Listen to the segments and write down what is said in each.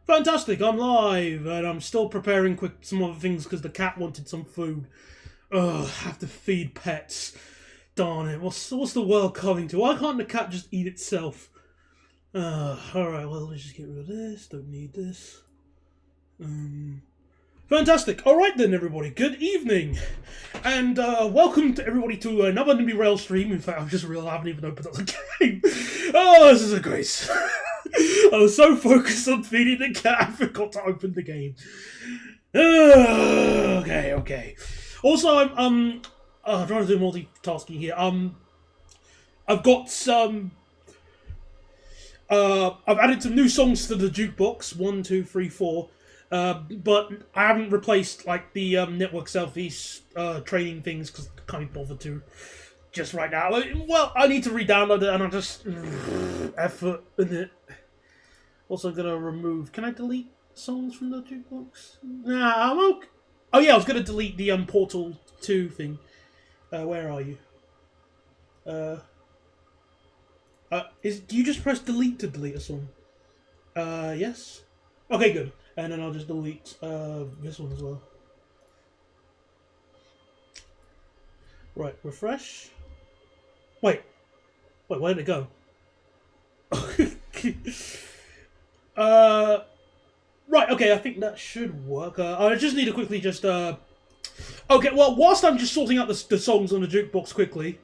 Fantastic, I'm live, and I'm still preparing some other things because the cat wanted some food. Ugh, have to feed pets. Darn it, what's the world coming to? Why can't the cat just eat itself? Alright, well, let's just get rid of this, don't need this. Fantastic, alright then everybody, good evening. And welcome to everybody to another Nimby Rail stream. In fact, I've just realised I haven't even opened up the game. Oh, this is a grace. I was so focused on feeding the cat, I forgot to open the game. Okay. Also, I'm trying to do multitasking here. I've got some. I've added some new songs to the jukebox. 1, 2, 3, 4. But I haven't replaced like the Network Southeast training things because I can't be bothered to just right now. Well, I need to re-download it, and I'm just effort in it. Also gonna remove. Can I delete songs from the jukebox? Nah, I'm okay. Oh yeah, I was gonna delete the Portal 2 thing. Where are you? Do you just press delete to delete a song? Yes. Okay, good. And then I'll just delete this one as well. Right, refresh. Wait, where did it go? Right, okay, I think that should work. I just need to quickly just, Okay, well, whilst I'm just sorting out the songs on the jukebox quickly,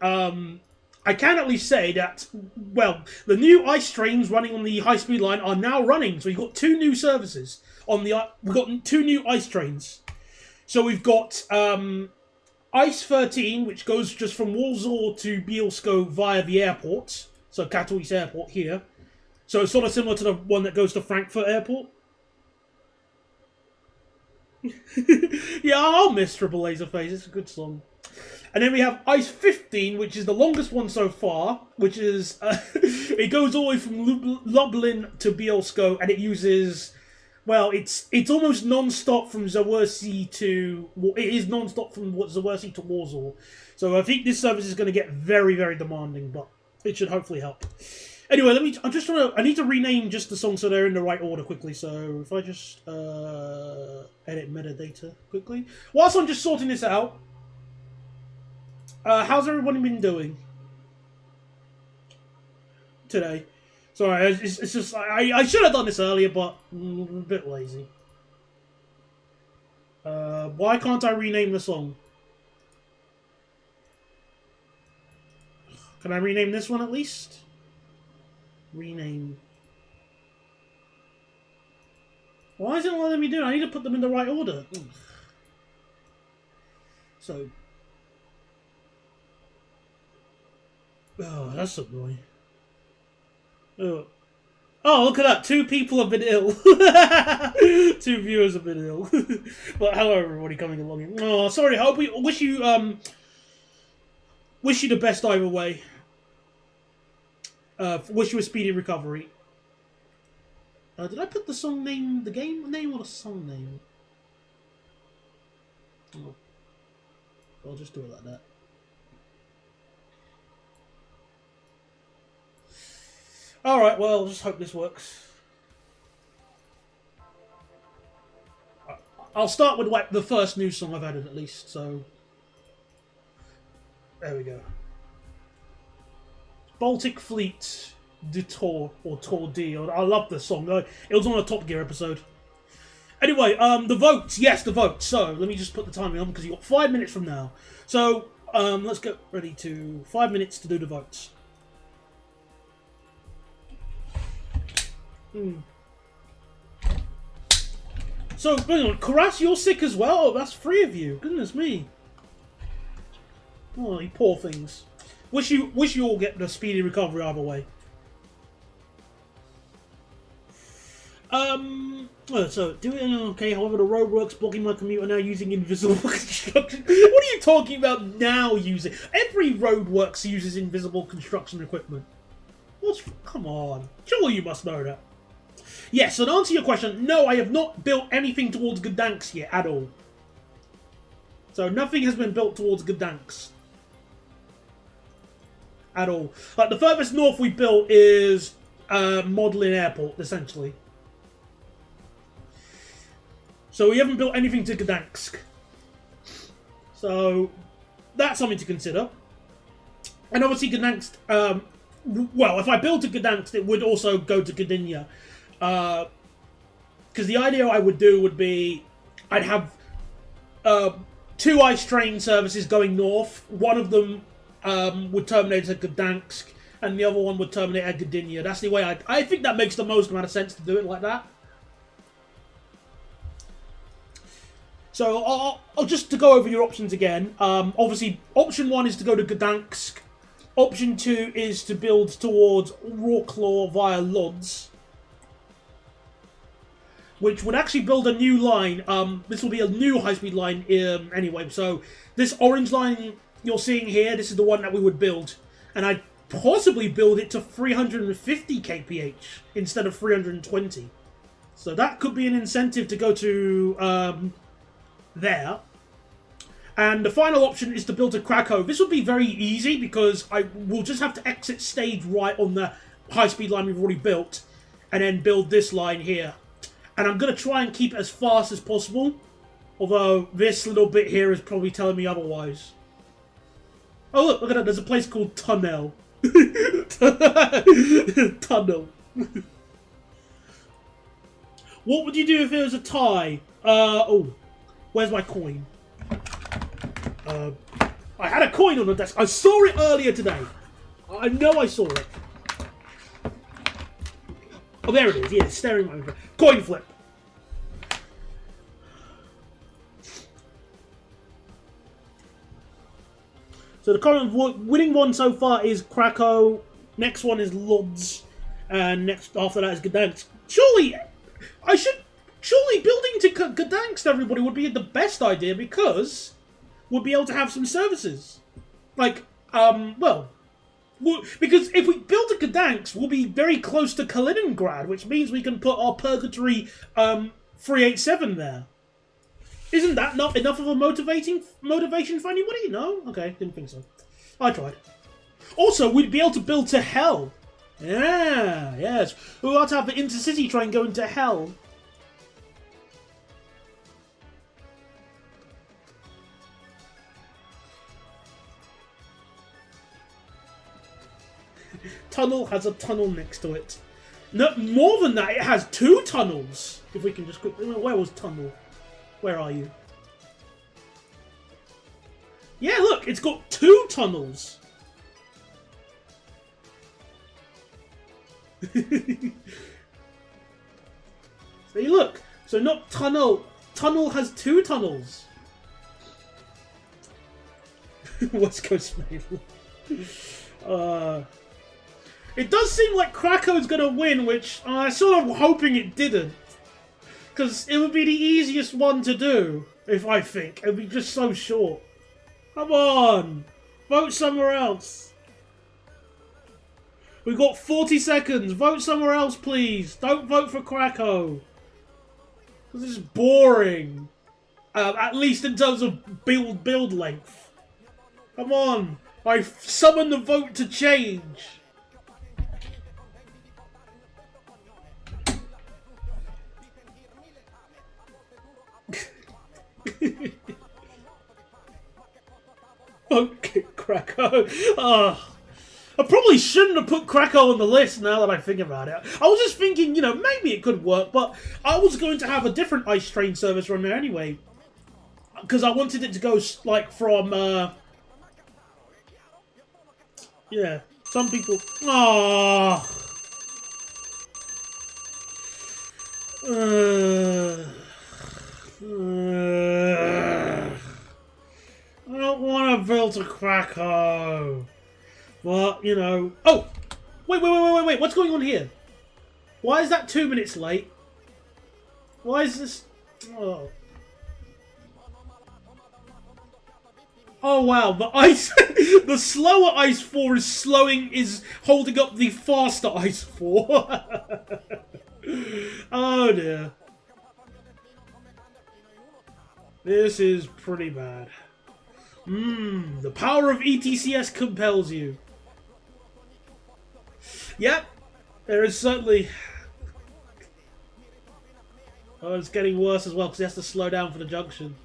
I can at least say that, well, the new ICE trains running on the high-speed line are now running. So we've got 2 new services on the... We've got 2 new ICE trains. So we've got ICE 13, which goes just from Warsaw to Bielsko via the airport. So Katowice Airport here. So it's sort of similar to the one that goes to Frankfurt Airport. Yeah, I'll miss Triple Laserface. It's a good song. And then we have ICE 15, which is the longest one so far, which is... it goes all the way from Lublin to Bielsko, and it uses... Well, it's almost non-stop from Zaworski to... It is non-stop from Zaworski to Warsaw. So I think this service is going to get very, very demanding, but it should hopefully help. Anyway, I need to rename just the songs so they're in the right order quickly. So if I just edit metadata quickly. Whilst I'm just sorting this out, how's everybody been doing today? Sorry, it's just I should have done this earlier, but I'm a bit lazy. Why can't I rename the song? Can I rename this one at least? Rename. Why is it not letting me do it? I need to put them in the right order. So. Oh, that's annoying. Oh, look at that. 2 people have been ill. 2 viewers have been ill. But hello, everybody coming along in. Oh, sorry. I hope wish you the best either way. Wish you a speedy recovery. Did I put the song name, the game name, or the song name? Oh. I'll just do it like that. Alright, well, just hope this works. I'll start with like the first new song I've added at least, so... There we go. Baltic Fleet de Tour, or Tour D. I love this song. It was on a Top Gear episode. Anyway, the votes. Yes, the votes. So, let me just put the timing on because you've got 5 minutes from now. So, let's get ready to... 5 minutes to do the votes. So, hang on. Karas, you're sick as well? Oh, that's 3 of you. Goodness me. Oh, you poor things. Wish you all get the speedy recovery either way. So do it okay. However, the roadworks blocking my commute are now using invisible construction. What are you talking about now using? Every roadworks uses invisible construction equipment. Come on. Surely you must know that. Yes, so to answer your question, no, I have not built anything towards Gdansk yet at all. So nothing has been built towards Gdansk. At all. Like, the furthest north we built is Modlin Airport, essentially. So we haven't built anything to Gdansk. So that's something to consider. And obviously Gdansk, well, if I build to Gdansk, it would also go to Gdynia. Because the idea I would do would be, I'd have 2 ice train services going north. One of them would terminate at Gdansk, and the other one would terminate at Gdynia. That's the way I think that makes the most amount of sense to do it like that. So I'll just to go over your options again. Obviously, option 1 is to go to Gdansk. Option 2 is to build towards Wroclaw via Lodz, which would actually build a new line. This will be a new high-speed line anyway. So this orange line you're seeing here, this is the one that we would build. And I'd possibly build it to 350 kph instead of 320. So that could be an incentive to go to there. And the final option is to build a Krakow. This would be very easy because I will just have to exit stage right on the high-speed line we've already built and then build this line here. And I'm going to try and keep it as fast as possible, although this little bit here is probably telling me otherwise. Oh look at that, there's a place called Tunnel. Tunnel. What would you do if it was a tie? Oh, where's my coin? I had a coin on the desk. I saw it earlier today. I know I saw it. Oh, there it is. Yeah, it's staring at me. Coin flip. So the current winning one so far is Krakow. Next one is Lodz, and next after that is Gdansk. Surely building to Gdansk, everybody, would be the best idea because we'll be able to have some services. Like, because if we build to Gdansk, we'll be very close to Kaliningrad, which means we can put our Purgatory 387 there. Isn't that not enough of a motivation for anybody? No? Okay, didn't think so. I tried. Also, we'd be able to build to Hell. Yeah, yes. We'll have to have the intercity train going to Hell. Tunnel has a tunnel next to it. No, more than that, it has 2 tunnels. If we can just quickly... Where was Tunnel? Where are you? Yeah, look, it's got 2 tunnels. See, look. So not Tunnel. Tunnel has 2 tunnels. West Coast Mail. It does seem like Krakow's going to win, which I'm sort of hoping it didn't. Because it would be the easiest one to do, if I think. It would be just so short. Come on! Vote somewhere else. We've got 40 seconds. Vote somewhere else, please. Don't vote for Krakow. This is boring. At least in terms of build length. Come on. I summon the vote to change. Okay, Krakow. I probably shouldn't have put Krakow on the list now that I think about it. I was just thinking, you know, maybe it could work, but I was going to have a different ice train service run there anyway. Because I wanted it to go, like, from, yeah, some people... I don't want to build a Krakow. But, you know... Oh! Wait. What's going on here? Why is that 2 minutes late? Why is this... Oh. Oh, wow. The ice... the slower Ice 4 is holding up the faster Ice 4. Oh, dear. This is pretty bad. The power of ETCS compels you. Yep, there is certainly... Oh, it's getting worse as well because he has to slow down for the junction.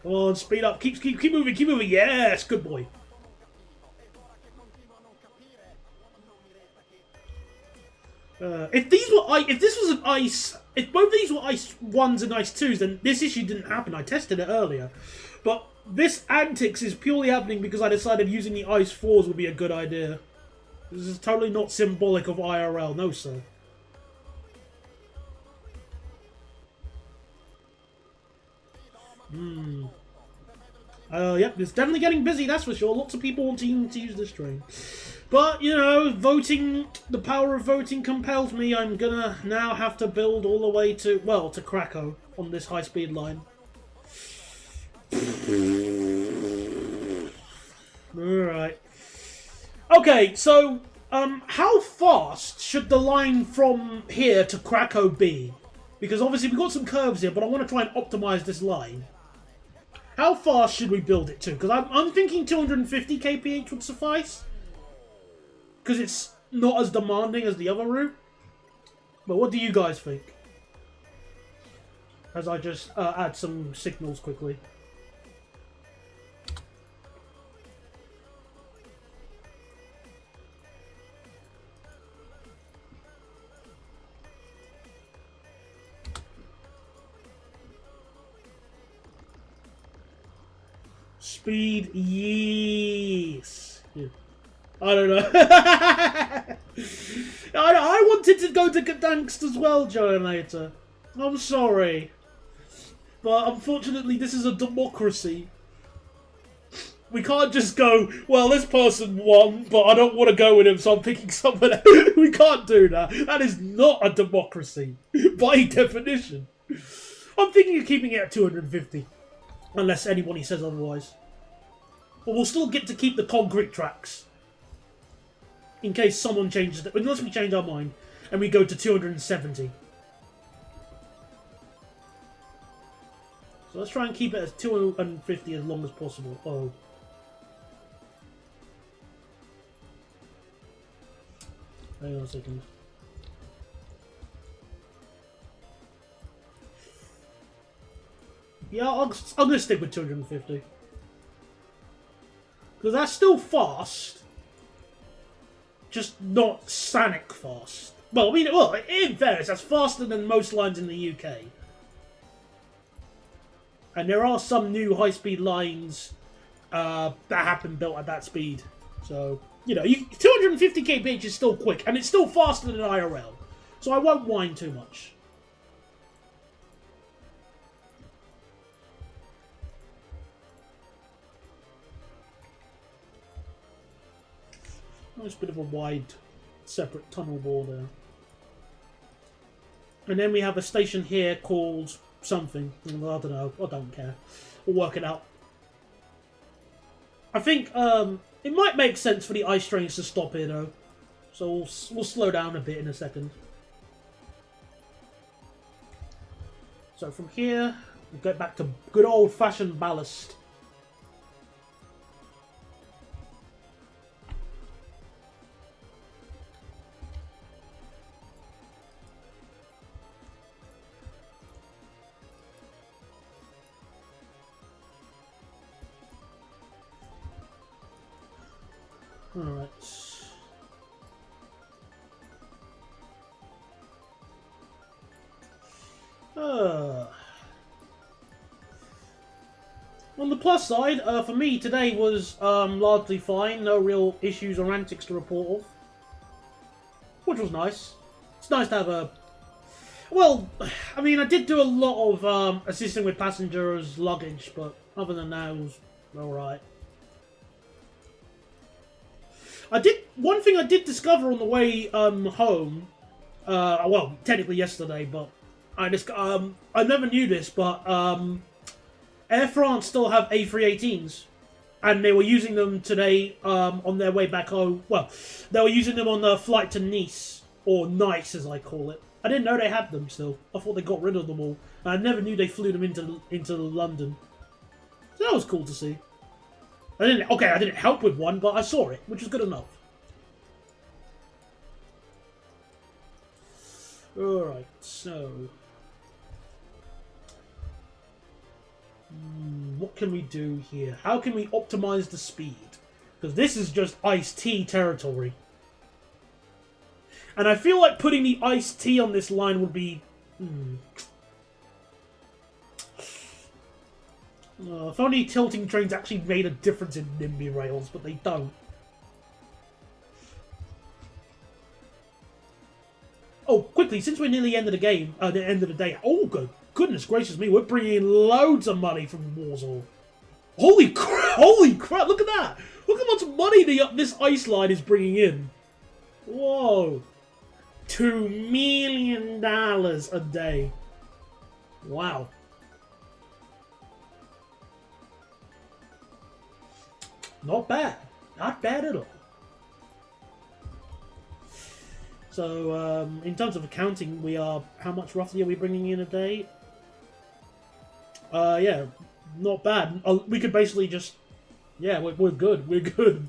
Come on, speed up. Keep moving, keep moving. Yes, good boy. If this was an ice, if both these were ice 1s and ice 2s, then this issue didn't happen. I tested it earlier. But this antics is purely happening because I decided using the ice 4s would be a good idea. This is totally not symbolic of IRL, no sir. Yep, it's definitely getting busy, that's for sure. Lots of people wanting to use this train. But, you know, voting, the power of voting compels me. I'm gonna now have to build all the way to, well, to Krakow on this high-speed line. Alright. Okay, so, how fast should the line from here to Krakow be? Because obviously we've got some curves here, but I want to try and optimize this line. How fast should we build it to? Because I'm thinking 250 kph would suffice. Because it's not as demanding as the other route. But what do you guys think? As I just add some signals quickly. Speed, yes. Yeah. I don't know. I wanted to go to Gdansk as well, Jonator. I'm sorry. But unfortunately, this is a democracy. We can't just go, well, this person won, but I don't want to go with him, so I'm picking someone else. We can't do that. That is not a democracy, by definition. I'm thinking of keeping it at 250. Unless anybody says otherwise. But we'll still get to keep the concrete tracks. In case someone changes it. Unless we change our mind. And we go to 270. So let's try and keep it as 250 as long as possible. Oh. Hang on a second. Yeah, I'm going to stick with 250. Because that's still fast. Just not Sonic fast. Well, I mean, well, in fairness, that's faster than most lines in the UK. And there are some new high-speed lines that have been built at that speed. So, you know, 250 kph is still quick. And it's still faster than IRL. So I won't whine too much. Nice bit of a wide, separate tunnel bore there. And then we have a station here called something. I don't know. I don't care. We'll work it out. I think it might make sense for the ice trains to stop here, though. So we'll slow down a bit in a second. So from here, we'll get back to good old-fashioned ballast. Alright. On the plus side, for me, today was largely fine. No real issues or antics to report of. Which was nice. It's nice to have a... Well, I mean, I did do a lot of assisting with passengers' luggage, but other than that, it was alright. One thing I did discover on the way home, well, technically yesterday, but I never knew this, but Air France still have A318s, and they were using them today on their way back home. Well, they were using them on the flight to Nice, or Nice as I call it. I didn't know they had them still. I thought they got rid of them all. And I never knew they flew them into London. So that was cool to see. I didn't help with one, but I saw it, which was good enough. Alright, so... what can we do here? How can we optimize the speed? Because this is just iced tea territory. And I feel like putting the iced tea on this line would be... if only tilting trains actually made a difference in Nimby rails, but they don't. Oh, quickly, since we're near the end of the game, the end of the day. Oh, goodness gracious me, we're bringing in loads of money from Warsaw. Holy crap! Holy crap! Look at that! Look how much money this ice line is bringing in. Whoa! $2 million a day. Wow. Not bad. Not bad at all. So, in terms of accounting, we are... How much roughly are we bringing in a day? Yeah, not bad. We could basically just... Yeah, we're good. We're good.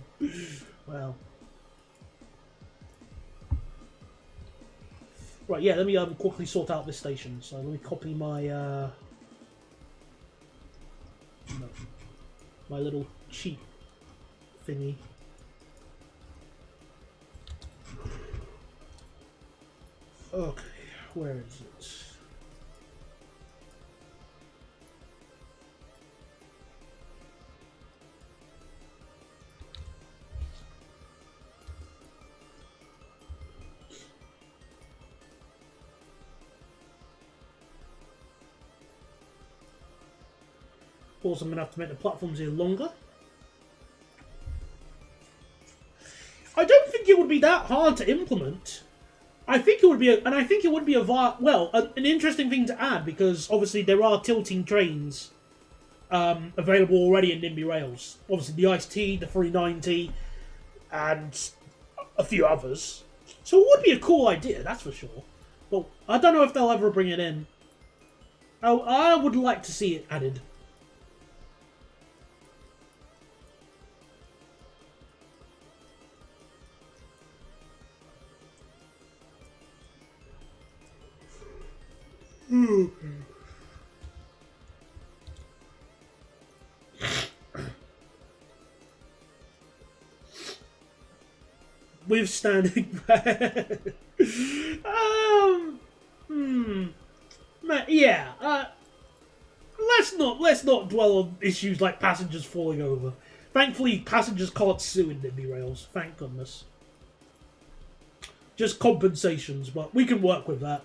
Well. Right, yeah, let me quickly sort out this station. So let me copy my... my little cheat thingy. Okay, where is it? Also, I'm going to have to make the platforms here longer. I don't think it would be that hard to implement. I think it would be, an interesting thing to add, because obviously there are tilting trains available already in Nimby rails. Obviously the Ice T, the 390, and a few others. So it would be a cool idea, that's for sure. But I don't know if they'll ever bring it in. Oh, I would like to see it added. With standing back. Yeah. Let's not dwell on issues like passengers falling over. Thankfully, passengers can't sue in Nimby rails. Thank goodness. Just compensations, but we can work with that.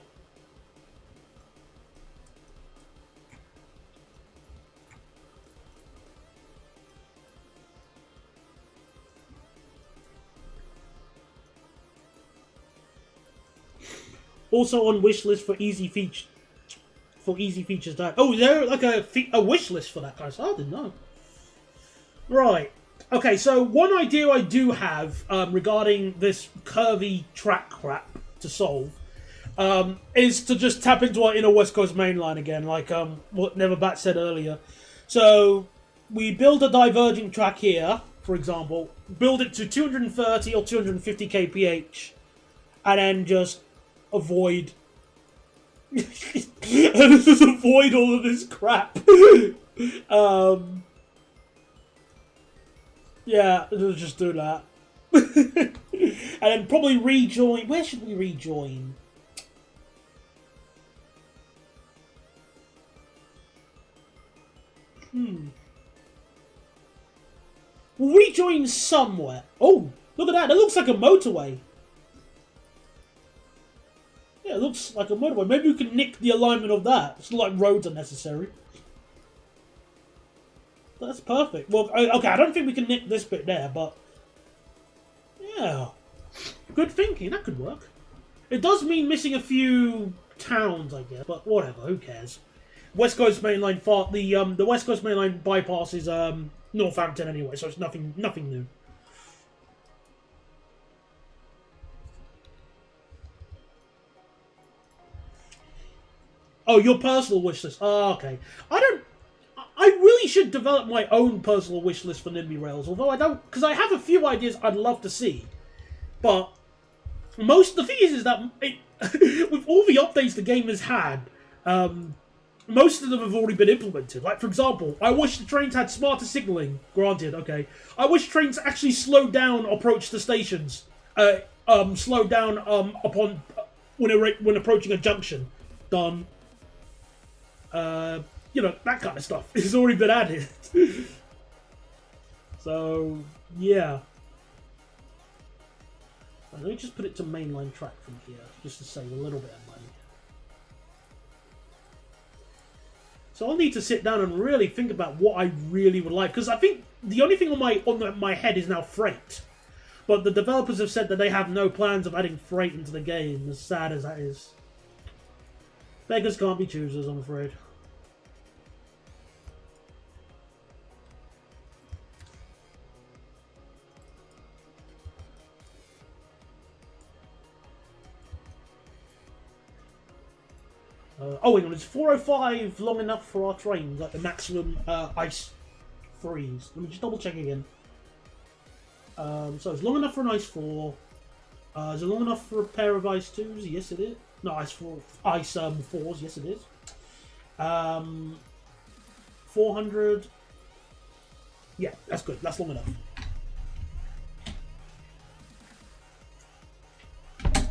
Also on wish list for easy features. That is there like a wish list for that kind of stuff? I didn't know. Right. Okay. So one idea I do have regarding this curvy track crap to solve is to just tap into our inner West Coast main line again, like what Neverbat said earlier. So we build a diverging track here, for example, build it to 230 or 250 kph, and then just avoid just avoid all of this crap. Yeah, let's just do that. And then probably rejoin. Where should we rejoin? We'll rejoin somewhere. Oh, look at that. That looks like a motorway. Yeah, it looks like a motorway. Maybe we can nick the alignment of that. It's not like roads are necessary. That's perfect. Well, okay, I don't think we can nick this bit there, but... Yeah. Good thinking. That could work. It does mean missing a few towns, I guess, but whatever. Who cares? West Coast Main Line... The West Coast Main Line bypass is Northampton anyway, so it's nothing new. Oh, your personal wish list. Oh, okay. I really should develop my own personal wish list for Nimby Rails, although I don't... Because I have a few ideas I'd love to see. But The thing is that with all the updates the game has had, most of them have already been implemented. Like, for example, I wish the trains had smarter signaling. Granted, okay. I wish trains actually slowed down approach to stations. Slow down upon when approaching a junction. Done. You know, that kind of stuff has already been added. So yeah. Let me just put it to mainline track from here, just to save a little bit of money. So I'll need to sit down and really think about what I really would like, because I think the only thing on my head is now freight. But the developers have said that they have no plans of adding freight into the game, as sad as that is. Beggars can't be choosers, I'm afraid. Oh, hang on, is 405 long enough for our trains, like the maximum ice freeze? Let me just double check again. So it's long enough for an ice 4. Is it long enough for a pair of ice 2s? Yes, it is. No, ice 4s. Yes, it is. 400. Yeah, that's good. That's long enough.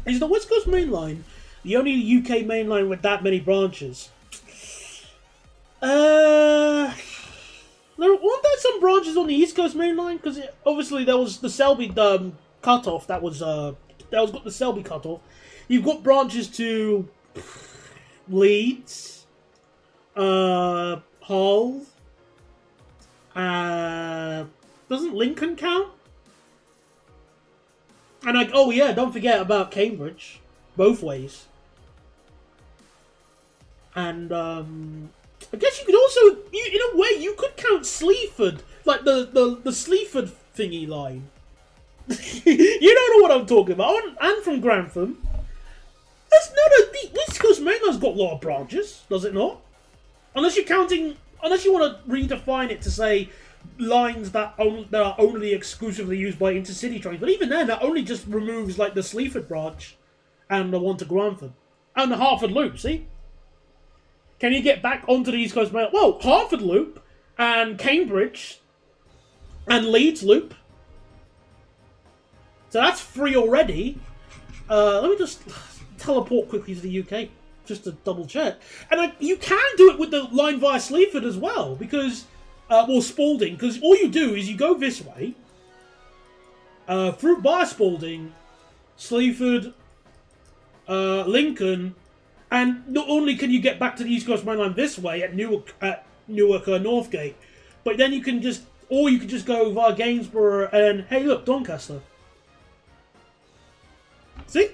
Is the West Coast Main Line the only UK main line with that many branches? There weren't there some branches on the East Coast Main Line? Because obviously there was the Selby cutoff. That was got the Selby cutoff. You've got branches to Leeds, Hull. Doesn't Lincoln count? And oh yeah, don't forget about Cambridge, both ways. And I guess you could also, in a way, you could count Sleaford, like the Sleaford thingy line. You don't know what I'm talking about. I'm from Grantham. That's not the East Coast Main Line's got a lot of branches, does it not? Unless you want to redefine it to say lines that are only exclusively used by intercity trains. But even then, that only just removes like the Sleaford branch and the one to Grantham and the Hertford Loop. See? Can you get back onto the East Coast Main? Well, Hertford Loop and Cambridge and Leeds Loop. So that's 3 already. Let me just teleport quickly to the UK just to double check. And you can do it with the line via Sleaford as well, because Spalding. Because all you do is you go this way through by Spalding, Sleaford, Lincoln. And not only can you get back to the East Coast Main Line this way at Newark Northgate, but then you can just go via Gainsborough and hey look, Doncaster. See?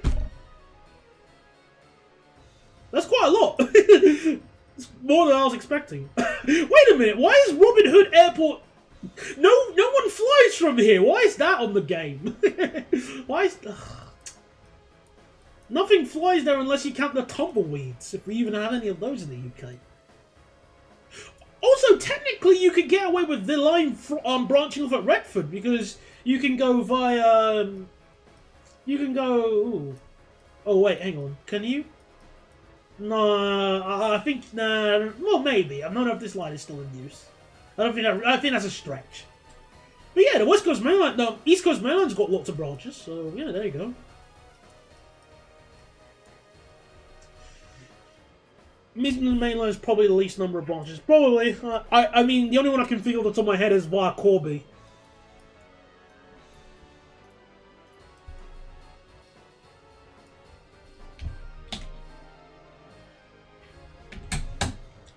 That's quite a lot. It's more than I was expecting. Wait a minute, why is Robin Hood Airport? No one flies from here. Why is that on the game? Why is? Nothing flies there unless you count the tumbleweeds, if we even have any of those in the UK. Also, technically, you could get away with the line branching off at Retford, because you can go via... you can go... Ooh. Oh, wait, hang on. Can you? No, I think... Nah, well, maybe. I don't know if this line is still in use. I think that's a stretch. But yeah, the West Coast Main Line... No, East Coast Main Line's got lots of branches, so yeah, there you go. Midland Main Line is probably the least number of branches. Probably. I mean, the only one I can think of off the top of my head is via Corby.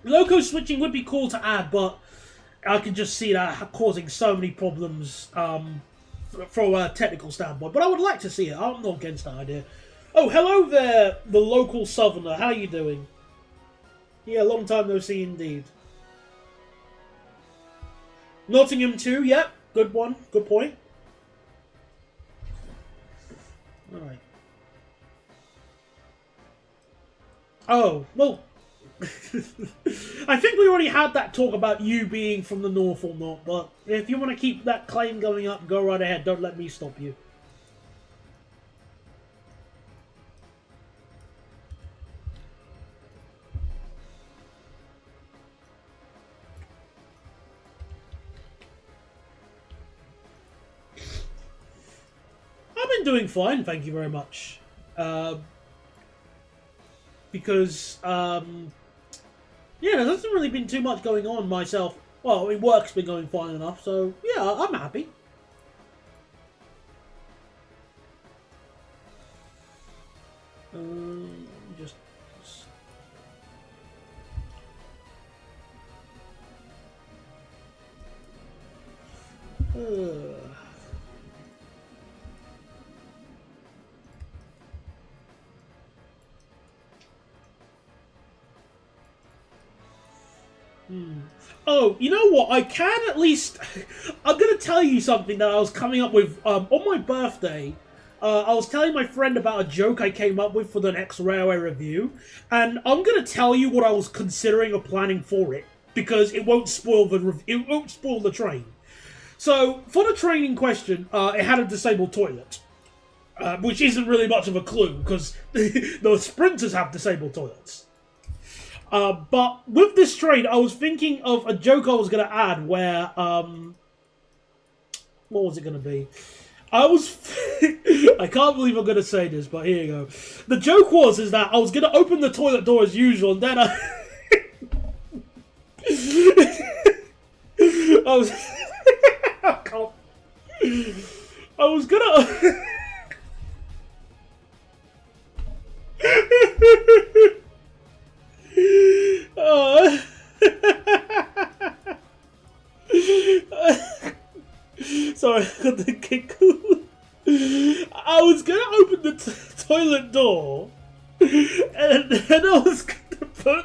Loco switching would be cool to add, but I can just see that causing so many problems from a technical standpoint. But I would like to see it. I'm not against that idea. Oh, hello there, the local southerner. How are you doing? Yeah, long time no see indeed. Nottingham too, yep. Good one. Good point. Alright. Oh, well. I think we already had that talk about you being from the north or not, but if you want to keep that claim going up, go right ahead. Don't let me stop you. been doing fine, thank you very much. Because, yeah, there hasn't really been too much going on myself. Well, I mean, work's been going fine enough, so yeah, I'm happy. Just... Oh, you know what? I can at least... I'm going to tell you something that I was coming up with on my birthday. I was telling my friend about a joke I came up with for the next Railway review, and I'm going to tell you what I was considering or planning for it, because it won't spoil the train. So, for the train in question, it had a disabled toilet, which isn't really much of a clue, because the sprinters have disabled toilets. But with this train, I was thinking of a joke I was going to add where, what was it going to be? I can't believe I'm going to say this, but here you go. The joke is that I was going to open the toilet door as usual, and then I was... I was going to... Sorry, I got the giggle. I was gonna open the toilet door, and then I was gonna put,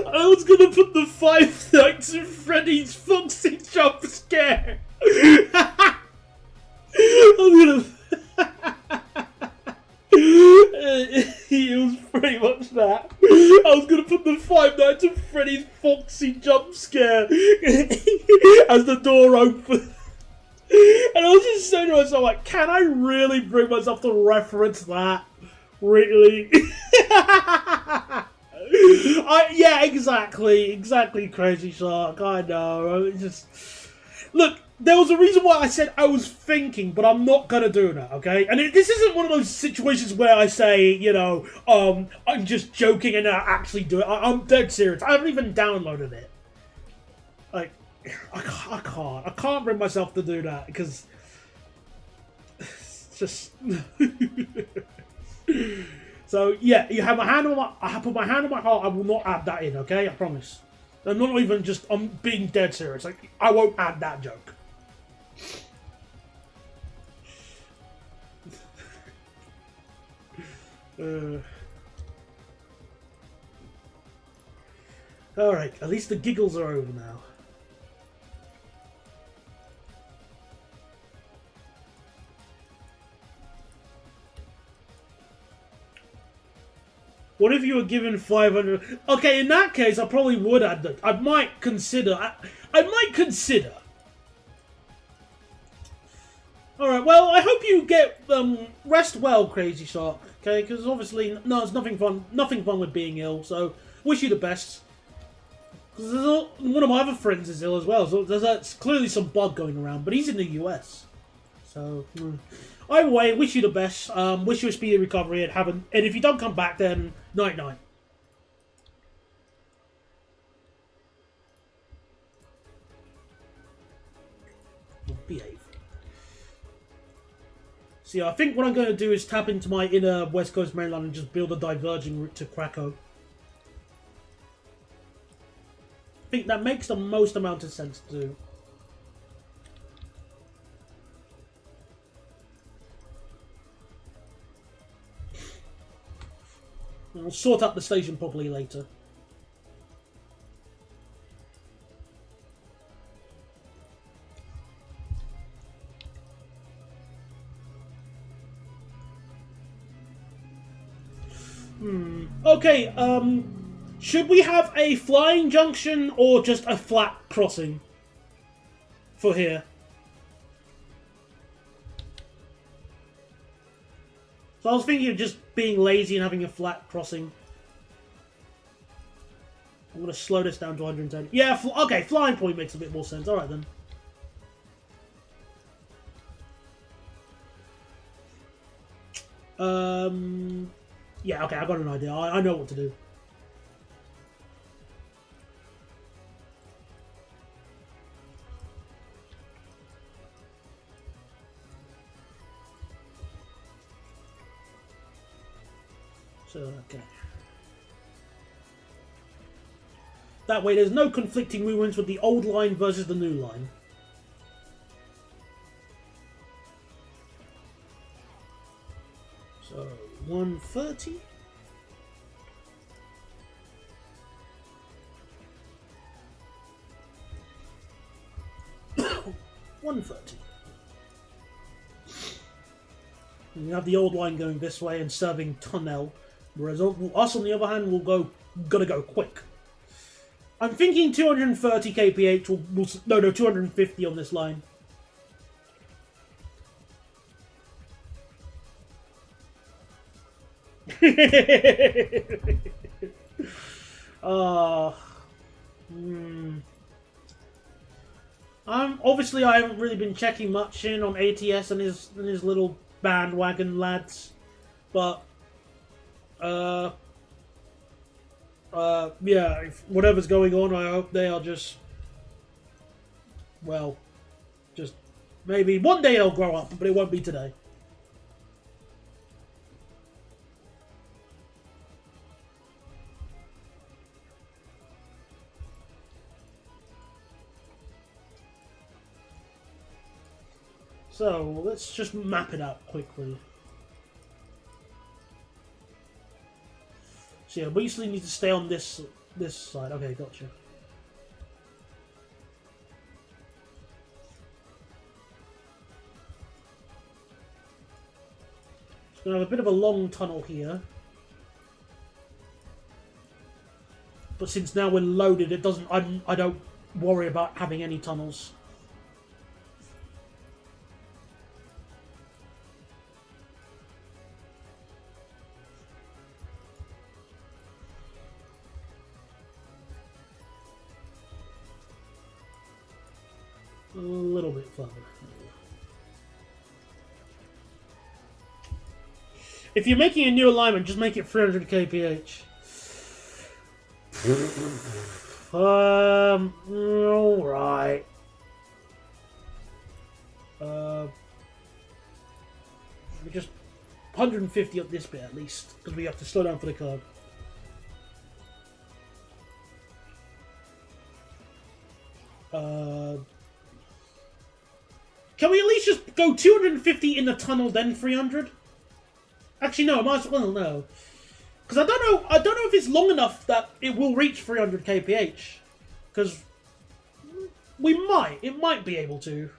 I was gonna put the Five Nights at Freddy's Foxy jump scare. I was gonna. It was pretty much that. I was gonna put the Five Nights at Freddy's Foxy jump scare as the door opened. And I was just saying to myself, like, can I really bring myself to reference that? Really? Yeah, exactly, Crazy Shark. I know. Look. There was a reason why I said I was thinking, but I'm not gonna do that, okay? And this isn't one of those situations where I say, you know, I'm just joking and I actually do it. I'm dead serious. I haven't even downloaded it. Like, I can't bring myself to do that because it's just. So yeah, you have my hand on I put my hand on my heart. I will not add that in, okay? I promise. I'm not even just. I'm being dead serious. Like, I won't add that joke. Alright, at least the giggles are over now. What if you were given 500? Okay, in that case, I probably would add that. I might consider. I might consider. Alright, well, I hope you get rest well, Crazy Shark. Okay, because obviously, no, it's nothing fun with being ill. So, wish you the best. Because one of my other friends is ill as well. So there's clearly some bug going around, but he's in the US. So, either way, wish you the best. Wish you a speedy recovery, and if you don't come back, then night. Behave. See, I think what I'm going to do is tap into my inner West Coast mainland and just build a diverging route to Krakow. I think that makes the most amount of sense to do. I'll sort out the station properly later. Okay, should we have a flying junction or just a flat crossing for here? So I was thinking of just being lazy and having a flat crossing. I'm going to slow this down to 110. Yeah, okay, flying point makes a bit more sense. Alright then. Yeah, okay, I got an idea. I know what to do. So, okay. That way there's no conflicting movements with the old line versus the new line. So, 130. $130. And you have the old line going this way and serving tunnel, whereas us on the other hand gotta go quick. I'm thinking 230 kph will no 250 on this line. Obviously I haven't really been checking much in on ATS and his little bandwagon lads, but yeah, if whatever's going on, I hope they are just, well, just maybe one day they'll grow up, but it won't be today. So let's just map it out quickly. So yeah, we usually need to stay on this side. Okay, gotcha. It's gonna have a bit of a long tunnel here, but since now we're loaded, it doesn't. I don't worry about having any tunnels. A little bit further. If you're making a new alignment, just make it 300 kph. Alright. We just 150 up this bit at least, because we have to slow down for the curb. Can we at least just go 250 in the tunnel, then 300? Actually, no. I might as well no, because I don't know. I don't know if it's long enough that it will reach 300 kph. Because it might be able to.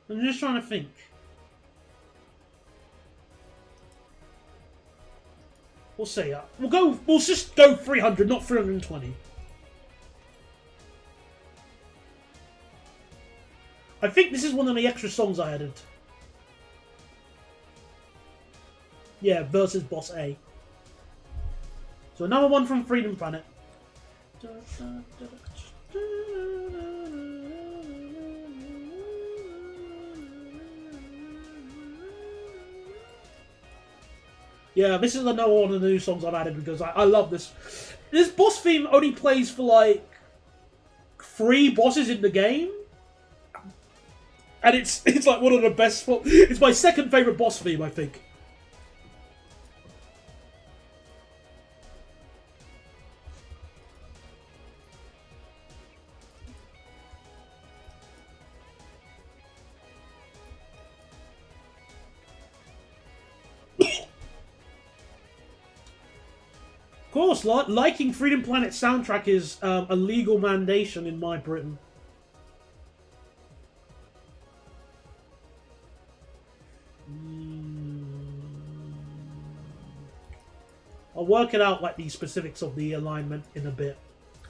I'm just trying to think. We'll see. We'll just go 300, not 320. I think this is one of the extra songs I added. Yeah, versus Boss A. So another one from Freedom Planet. Yeah, this is another one of the new songs I've added because I love this. This boss theme only plays for like 3 bosses in the game. And it's like one of the best. It's my second favourite boss theme, I think. Of course, liking Freedom Planet soundtrack is a legal mandation in my Britain. I'll work it out, like the specifics of the alignment in a bit.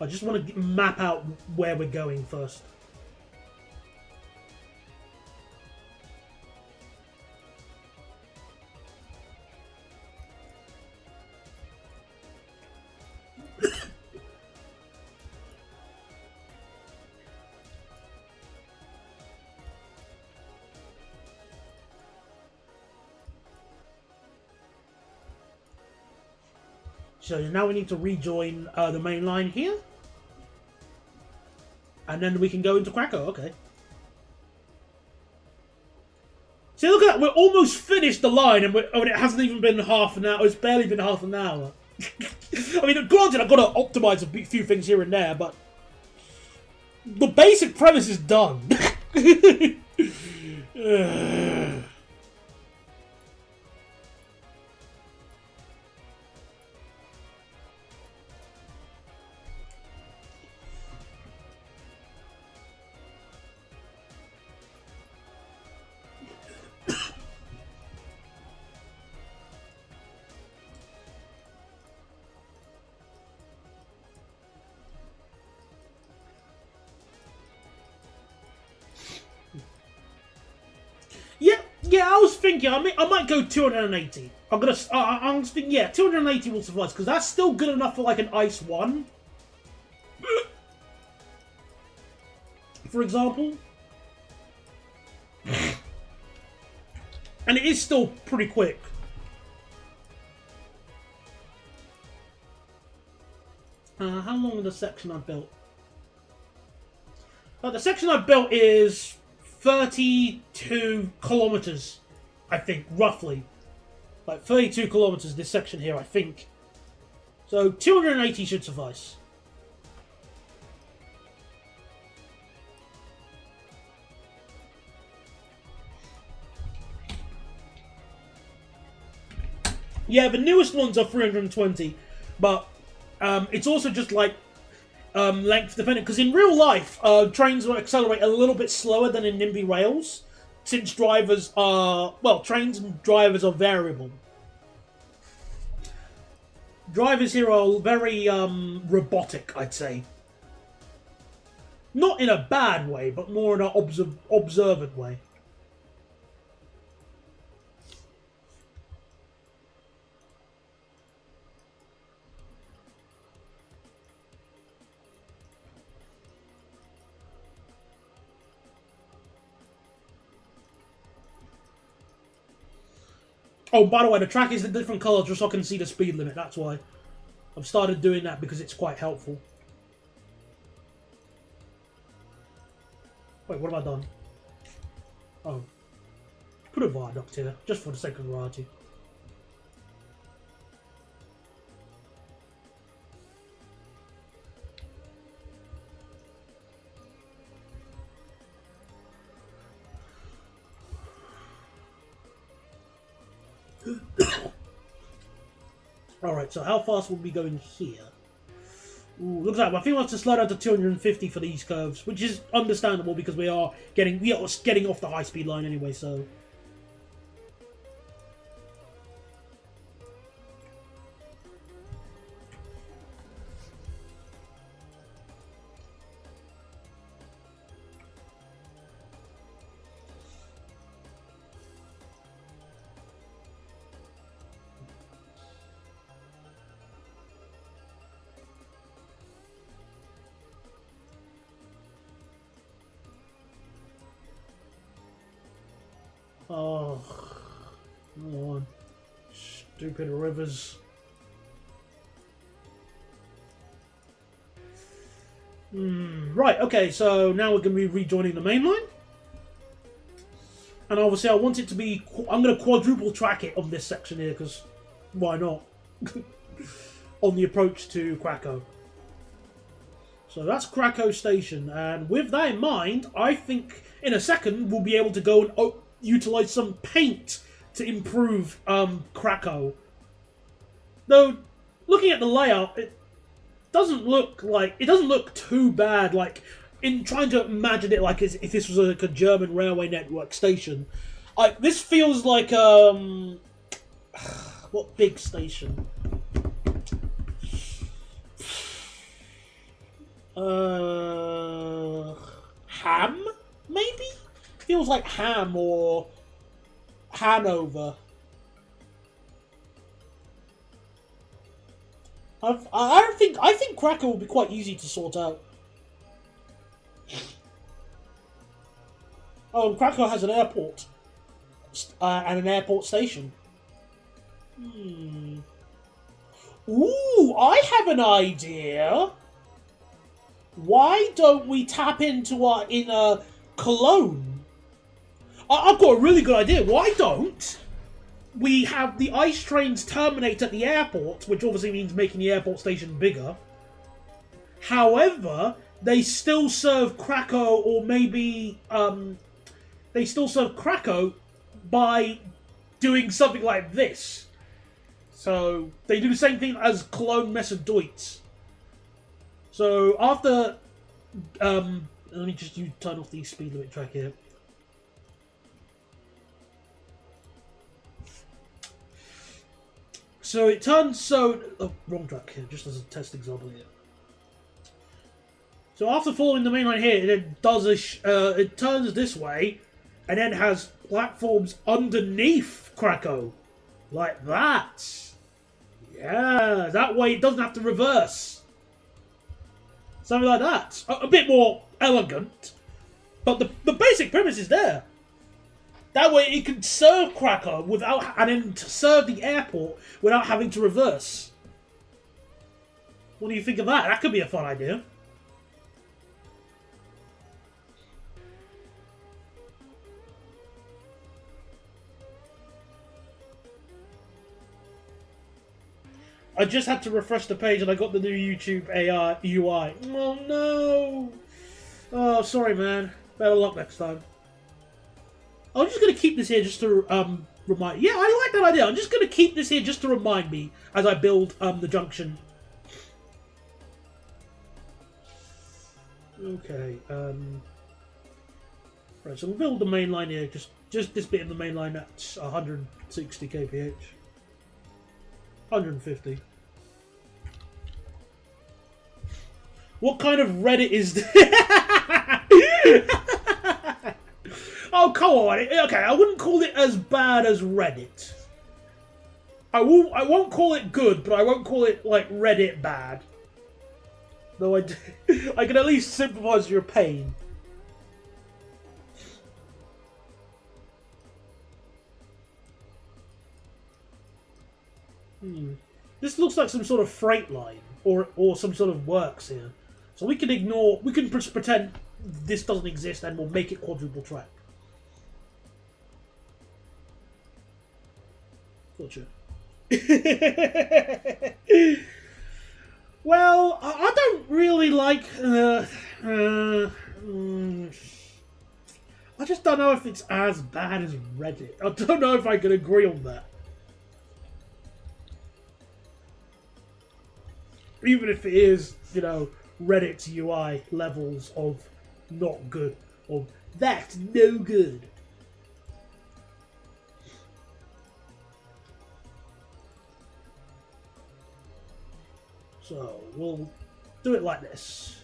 I just want to map out where we're going first. So now we need to rejoin the main line here. And then we can go into Krakow, okay. See, look at that, we're almost finished the line and it hasn't even been half an hour, it's barely been half an hour. I mean, granted, I've got to optimise a few things here and there, but the basic premise is done. Yeah, I was thinking I might go 280. I'm thinking, yeah, 280 will suffice because that's still good enough for like an Ice 1, for example. And it is still pretty quick. How long is the section I built? The section I built is 32 kilometers, I think, roughly. Like 32 kilometers, this section here, I think. So 280 should suffice. Yeah, the newest ones are 320, but it's also just like length dependent, because in real life, trains will accelerate a little bit slower than in Nimby rails, since drivers are, well, trains and drivers are variable. Drivers here are very robotic, I'd say. Not in a bad way, but more in an observant way. Oh, by the way, the track is a different colour just so I can see the speed limit, that's why. I've started doing that because it's quite helpful. Wait, what have I done? Oh. Put a viaduct here, just for the sake of variety. Alright, so how fast will we go in here? Ooh, looks like I think we'll have to slow down to 250 for these curves, which is understandable because we are getting off the high speed line anyway, so. Oh, come on. Stupid rivers. Right, okay, so now we're going to be rejoining the main line. And obviously I want it to be, I'm going to quadruple track it on this section here, because why not? On the approach to Krakow. So that's Krakow Station, and with that in mind, I think in a second we'll be able to go and utilize some paint to improve Krakow. Though, looking at the layout, it doesn't look too bad. Like, in trying to imagine it like as if this was like a German railway network station, this feels like what big station? Ham, maybe? Feels like Ham or Hanover. I think Krakow will be quite easy to sort out. Oh, and Krakow has an airport and an airport station. Ooh, I have an idea. Why don't we tap into our inner Cologne? I've got a really good idea. Why don't we have the ice trains terminate at the airport, which obviously means making the airport station bigger. However, they still serve Krakow, or maybe they still serve Krakow by doing something like this. So they do the same thing as Cologne, Messe, Deutsch. So after, let me just turn off the speed limit track here. So it turns wrong track here, just as a test example here. So after following the main line here, it does it turns this way, and then has platforms underneath Krakow, like that. Yeah, that way it doesn't have to reverse. Something like that. A bit more elegant, but the basic premise is there. That way it can serve Krakow without, and then serve the airport without having to reverse. What do you think of that? That could be a fun idea. I just had to refresh the page and I got the new YouTube AI UI. Oh no! Oh, sorry, man. Better luck next time. I'm just going to keep this here just to remind... Yeah, I like that idea. I'm just going to keep this here just to remind me as I build the junction. Okay. Right, so we'll build the main line here. Just this bit of the main line at 160 kph. 150. What kind of Reddit is this? Oh, come on. Okay, I wouldn't call it as bad as Reddit. I won't call it good, but I won't call it, like, Reddit bad. Though I can at least sympathise with your pain. This looks like some sort of freight line, or some sort of works here. So we can ignore, we can pretend this doesn't exist and we'll make it quadruple track. Gotcha. Well, I don't really like... I just don't know if it's as bad as Reddit. I don't know if I can agree on that. Even if it is, you know, Reddit's UI levels of not good. Of that's no good. So, we'll do it like this.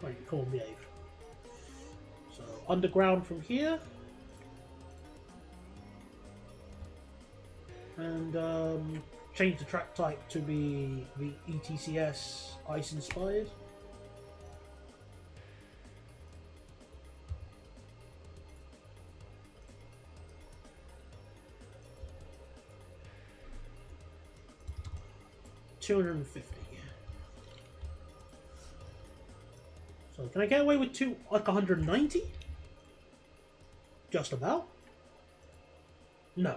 Right, call me behave. So, underground from here. And change the track type to be the ETCS ice inspired. $250. So can I get away with like 190? Just about. No.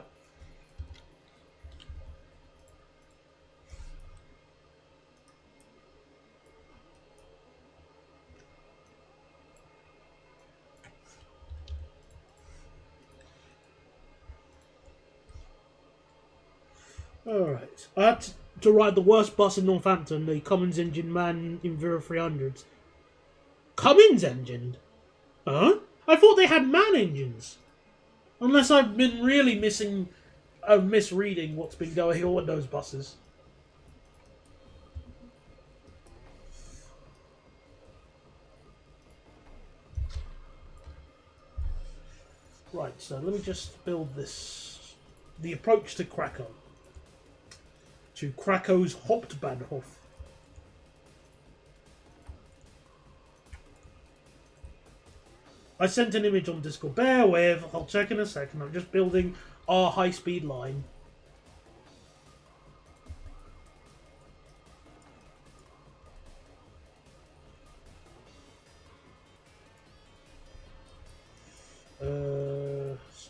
Alright. I had to ride the worst bus in Northampton, the Cummins engine man in Vira 300s. Cummins engined? Huh? I thought they had man engines. Unless I've been really misreading what's been going on with those buses. Right, so let me just build this. The approach to Krakow. To Krakow's Hauptbahnhof. I sent an image on Discord. Bear with. I'll check in a second. I'm just building our high-speed line.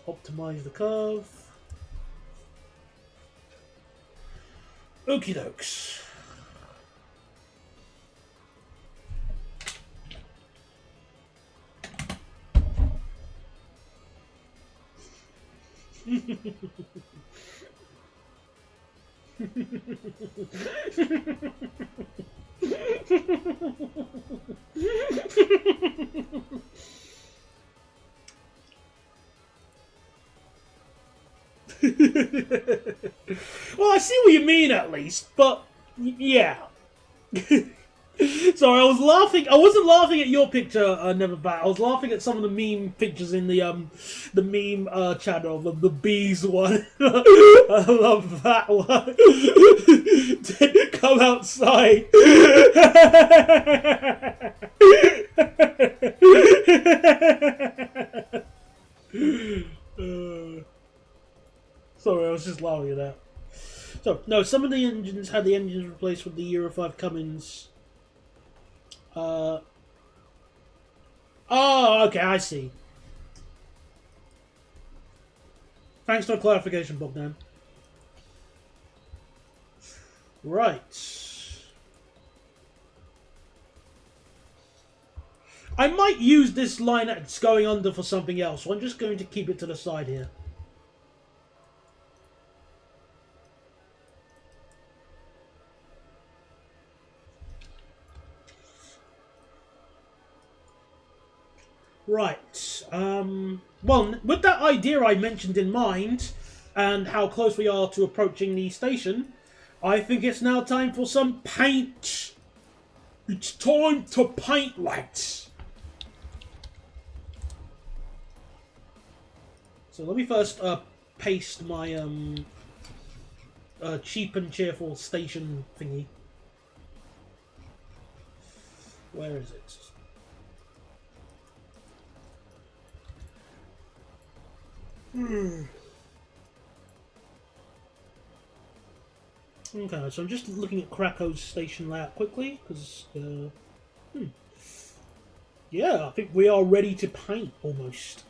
Optimize the curve. Okie dokes. Well, I see what you mean at least, but yeah. Sorry, I was laughing. I wasn't laughing at your picture, Never Back. I was laughing at some of the meme pictures in the meme channel, the bees one. I love that one. Come outside. Sorry, I was just laughing at that. So, no, some of the engines had the engines replaced with the Euro 5 Cummins. Oh, okay, I see. Thanks for the clarification, Bogdan. Right. I might use this line that's going under for something else, so I'm just going to keep it to the side here. Right. Well, with that idea I mentioned in mind, and how close we are to approaching the station, I think it's now time for some paint. It's time to paint, lads. So let me first paste my cheap and cheerful station thingy. Where is it? Okay, so I'm just looking at Krakow's station layout quickly, because, yeah, I think we are ready to paint, almost.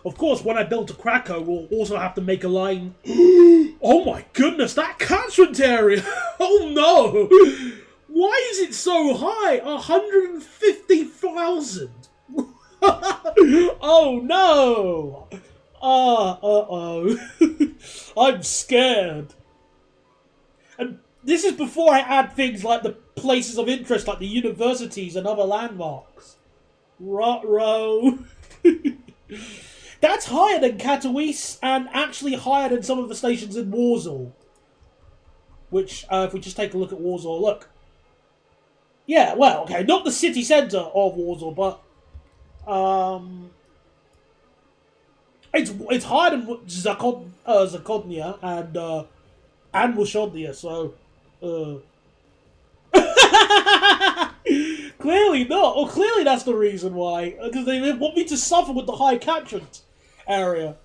Of course, when I build to Krakow, we'll also have to make a line. Oh my goodness, that catchment area! Oh no! Why is it so high? 150,000! Oh no! Uh-oh. I'm scared. And this is before I add things like the places of interest, like the universities and other landmarks. Ruh-roh. That's higher than Katowice, and actually higher than some of the stations in Warsaw. Which, if we just take a look at Warsaw, look. Yeah, well, okay, not the city centre of Warsaw, but it's higher than Zakodnia and Wushodnia, so clearly not. Or clearly that's the reason why, because they want me to suffer with the high catchment area.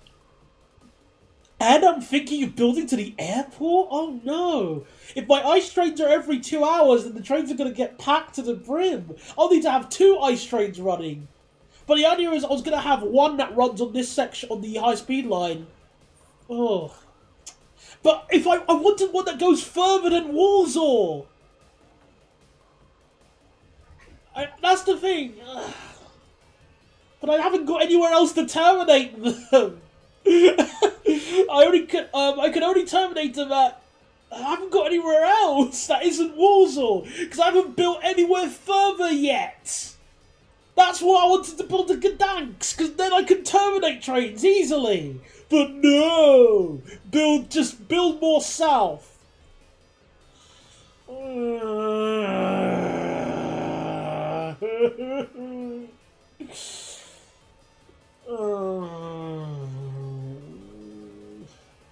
And I'm thinking of building to the airport? Oh no! If my ice trains are every 2 hours, then the trains are going to get packed to the brim. I'll need to have 2 ice trains running. But the idea is I was going to have one that runs on this section, on the high-speed line. Oh. But if I wanted one that goes further than Warsaw! That's the thing. But I haven't got anywhere else to terminate them. I can only terminate them at... I haven't got anywhere else that isn't Warsaw, because I haven't built anywhere further yet. That's why I wanted to build a Gdansk, because then I can terminate trains easily. But no, just build more south.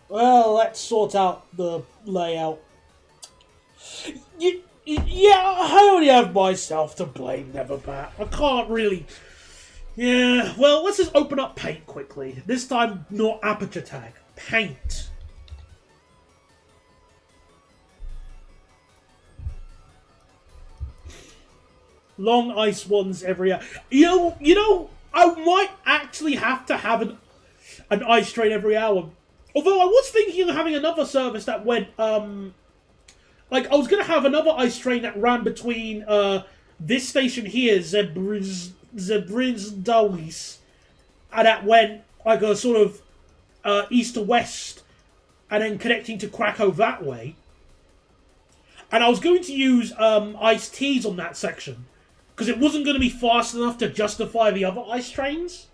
Well, let's sort out the layout. Yeah, I only have myself to blame, Neverbat. I can't really... Yeah, well, let's just open up paint quickly. This time, not aperture tag. Paint. Long ice ones every hour. You know, I might actually have to have an ice train every hour. Although I was thinking of having another service that went, like, I was going to have another ice train that ran between, this station here, Zebrinsdalis, and that went, like, a sort of, east to west, and then connecting to Krakow that way. And I was going to use, iced teas on that section, because it wasn't going to be fast enough to justify the other ice trains.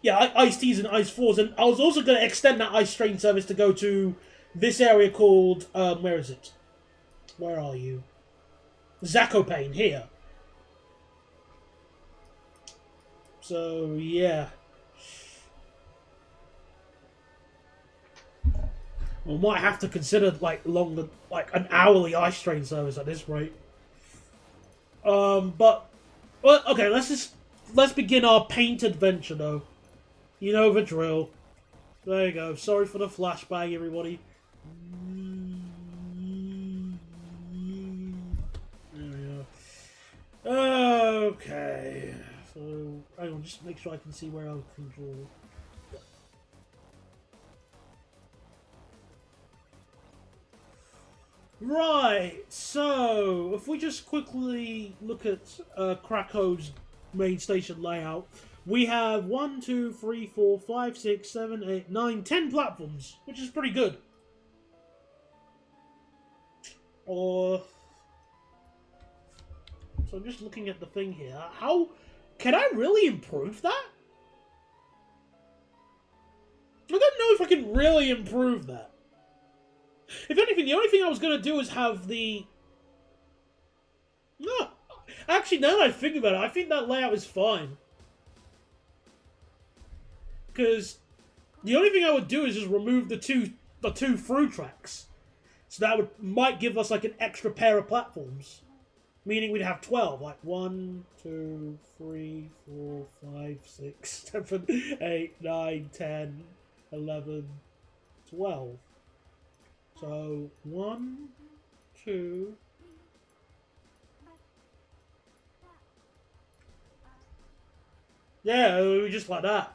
Yeah, ice teas and ice fours, and I was also going to extend that ice train service to go to this area called, where is it? Where are you? Zakopane, here. So, yeah. We might have to consider, like, longer, like, an hourly ice train service at this rate. But, well, okay, let's begin our paint adventure, though. You know the drill. There you go. Sorry for the flashbang, everybody. There we go. Okay. So, hang on, just make sure I can see where I'll control. Right, so, if we just quickly look at Krakow's main station layout, we have 1, 2, 3, 4, 5, 6, 7, 8, 9, 10 platforms, which is pretty good. So I'm just looking at the thing here. How can I really improve that? I don't know if I can really improve that. If anything, the only thing I was going to do is have the... No, actually, now that I think about it, I think that layout is fine. Because the only thing I would do is just remove the two through tracks. So that might give us like an extra pair of platforms. Meaning we'd have 12. Like 1, 2, 3, 4, 5, 6, 7, 8, 9, 10, 11, 12. So 1, 2... Yeah, just like that.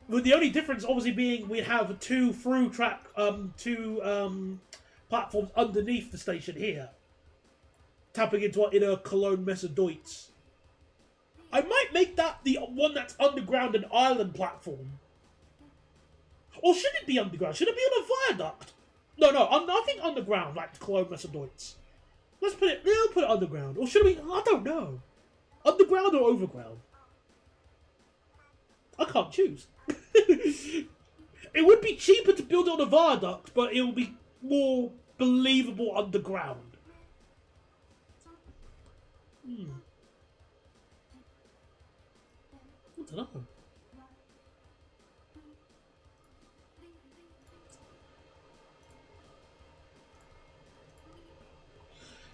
With the only difference obviously being we'd have two platforms underneath the station here. Tapping into our inner Cologne Messe Deutsch. I might make that the one that's underground an island platform. Or should it be underground? Should it be on a viaduct? No, I think underground, like Cologne Messe Deutsch. We'll put it underground. Or should we? I don't know. Underground or overground? I can't choose. It would be cheaper to build it on a viaduct, but it will be more believable underground. I don't know.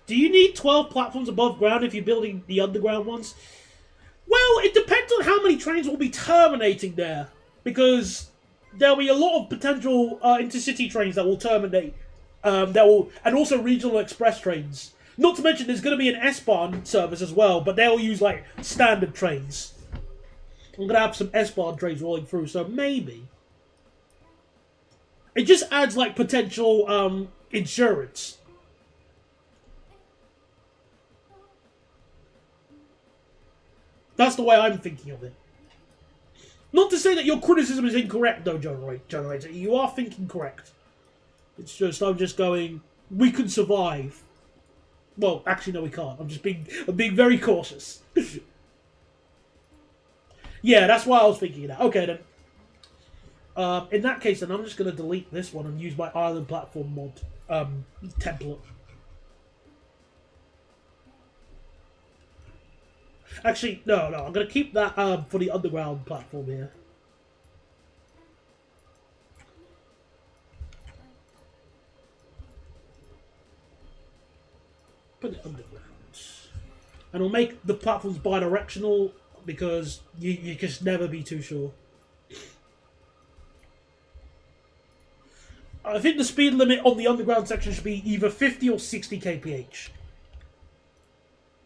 Do you need 12 platforms above ground if you're building the underground ones? Well, it depends on how many trains will be terminating there. Because there'll be a lot of potential intercity trains that will terminate. And also regional express trains. Not to mention there's going to be an S-Bahn service as well, but they'll use like standard trains. I'm going to have some S-Bahn trains rolling through, so maybe. It just adds like potential insurance. That's the way I'm thinking of it. Not to say that your criticism is incorrect, though, Generator. You are thinking correct. It's just, I'm just going, we can survive. Well, actually, no, we can't. I'm being very cautious. Yeah, that's why I was thinking of that. Okay, then. In that case, then, I'm just going to delete this one and use my island platform mod template. Actually, no, I'm going to keep that for the underground platform here. Put it underground. And we'll make the platforms bi-directional because you just never be too sure. I think the speed limit on the underground section should be either 50 or 60 kph.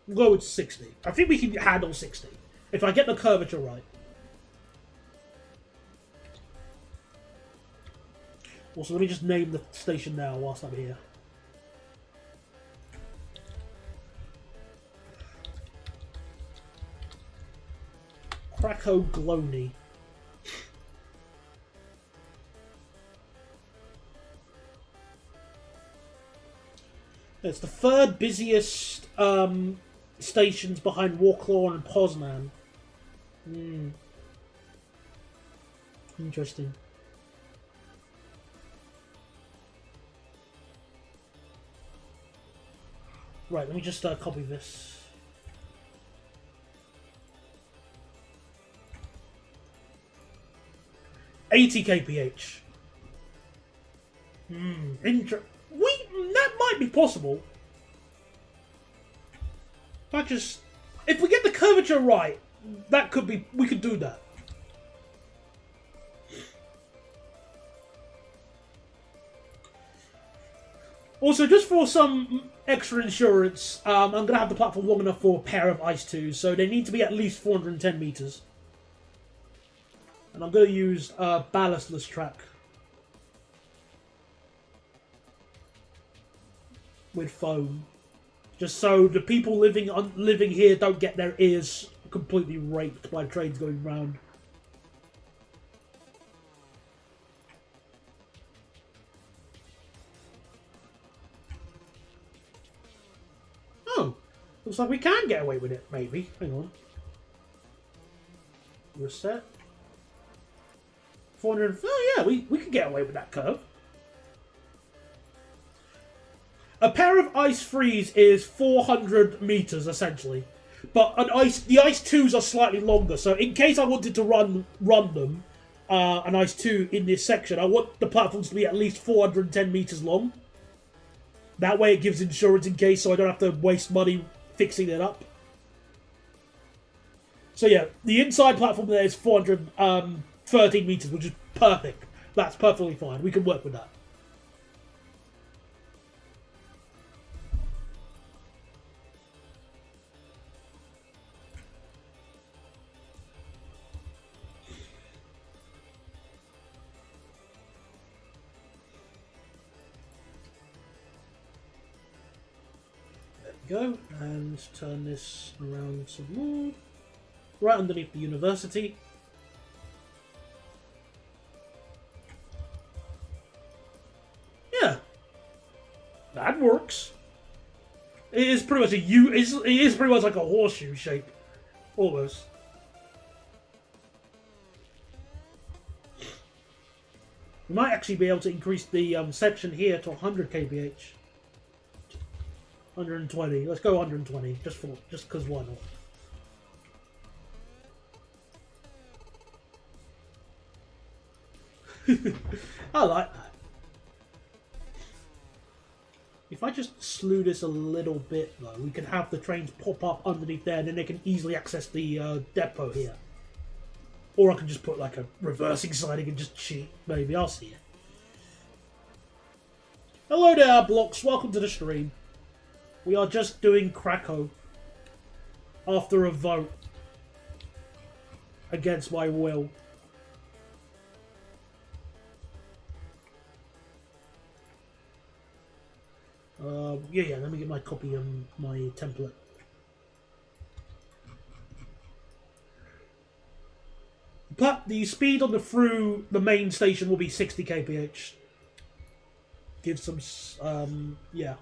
We'll go with 60. I think we can handle 60 if I get the curvature right. Also, let me just name the station now whilst I'm here. Krakow Glony. It's the third busiest stations behind Warclaw and Poznan. Interesting. Right, let me just copy this. $80 kph. That might be possible. If we get the curvature right, that could be. We could do that. Also, just for some extra insurance, I'm going to have the platform long enough for a pair of Ice 2s, so they need to be at least 410 meters. And I'm going to use a ballastless track. With foam. Just so the people living here don't get their ears completely raped by trains going round. Oh, looks like we can get away with it, maybe. Hang on. Reset. 400. Oh yeah, we could get away with that curve. A pair of Ice 3s is 400 meters, essentially. But the Ice 2s are slightly longer, so in case I wanted to run them, an Ice 2 in this section, I want the platforms to be at least 410 meters long. That way it gives insurance in case, so I don't have to waste money fixing it up. So yeah, the inside platform there is 413 meters, which is perfect. That's perfectly fine. We can work with that. Go and turn this around some more. Right underneath the university. Yeah, that works. It is pretty much it is pretty much like a horseshoe shape, almost. We might actually be able to increase the section here to 100 kph. 120. Let's go 120, just because why not? I like that. If I just slew this a little bit, though, we can have the trains pop up underneath there, and then they can easily access the depot here. Or I can just put like a reversing siding and just cheat. Maybe I'll see it. Hello there, Blocks. Welcome to the stream. We are just doing Krakow after a vote against my will. Yeah, let me get my copy of my template. But the speed on through the main station will be 60 kph. Give some, yeah.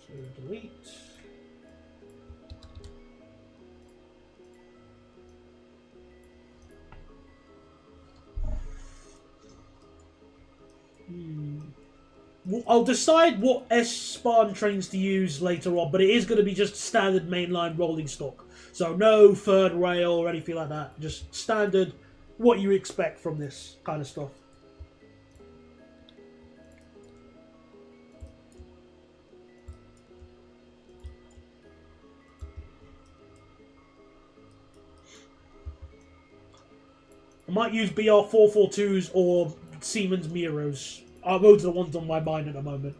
So delete. I'll decide what S-Bahn trains to use later on, but it is going to be just standard mainline rolling stock. So no third rail or anything like that. Just standard, what you expect from this kind of stuff. I might use BR442s or Siemens Miros. Those are the ones on my mind at the moment.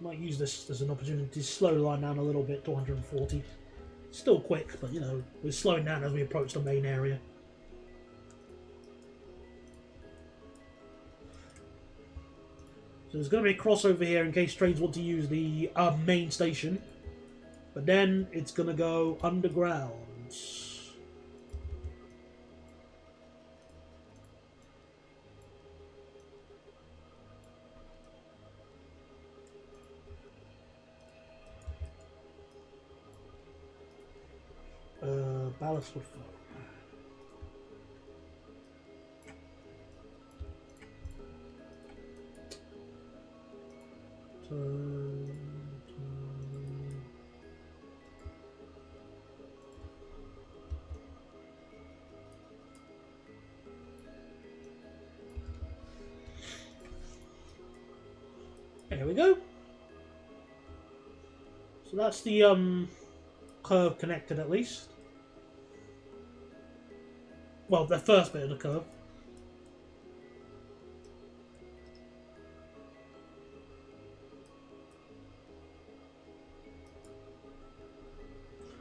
Might use this as an opportunity to slow the line down a little bit to 140. Still quick, but you know, we're slowing down as we approach the main area. So there's going to be a crossover here in case trains want to use the main station. But then it's going to go underground. Ballast wood flow. There we go. So that's the curve connected at least. Well, the first bit of the curve.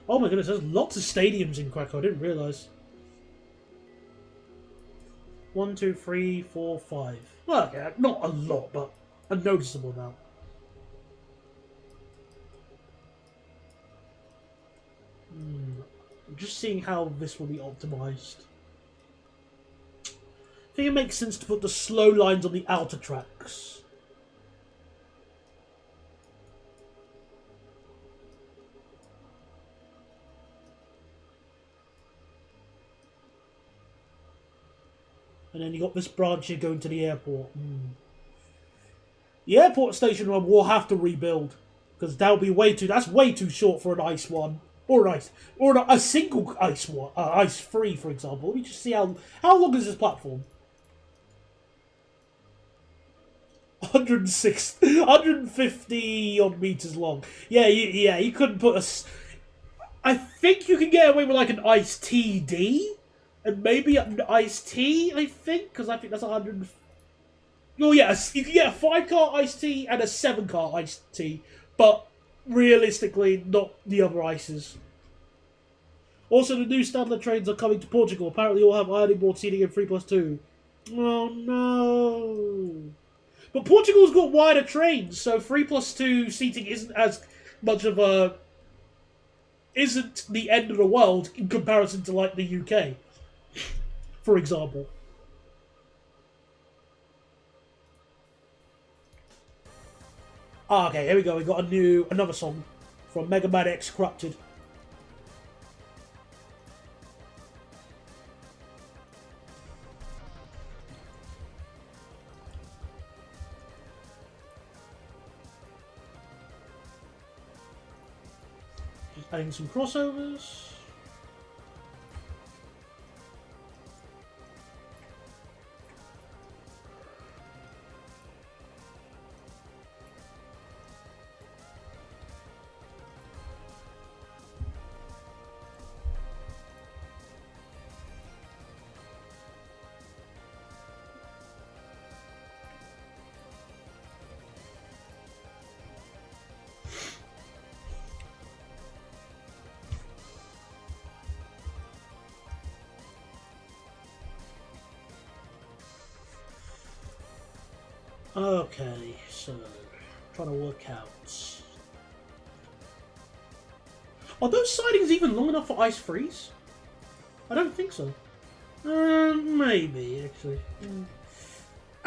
Oh my goodness, there's lots of stadiums in Krakow, I didn't realise. 1, 2, 3, 4, 5. Well, okay, not a lot, but a noticeable amount. I'm just seeing how this will be optimised. I think it makes sense to put the slow lines on the outer tracks. And then you got this branch here going to the airport. The airport station one will have to rebuild because that'll be way too. That's way too short for an ice one or a single ice one, ice free, for example. Let me just see how long is this platform? 150 odd meters long. Yeah, you couldn't put a. I think you can get away with like an iced TD. And maybe an iced tea, I think, because I think that's 100. Oh yeah, you can get a 5-car iced tea and a 7-car iced tea, but realistically, not the other ices. Also, the new Stadler trains are coming to Portugal. Apparently, all have ironing board seating in 3+2. Oh no! But Portugal's got wider trains, so 3+2 seating isn't as much of a. Isn't the end of the world in comparison to like the UK. For example. Okay, here we go. We got another song from Mega Man X Corrupted. Just adding some crossovers. Okay, so trying to work out. Are those sidings even long enough for ice freeze? I don't think so. Maybe actually.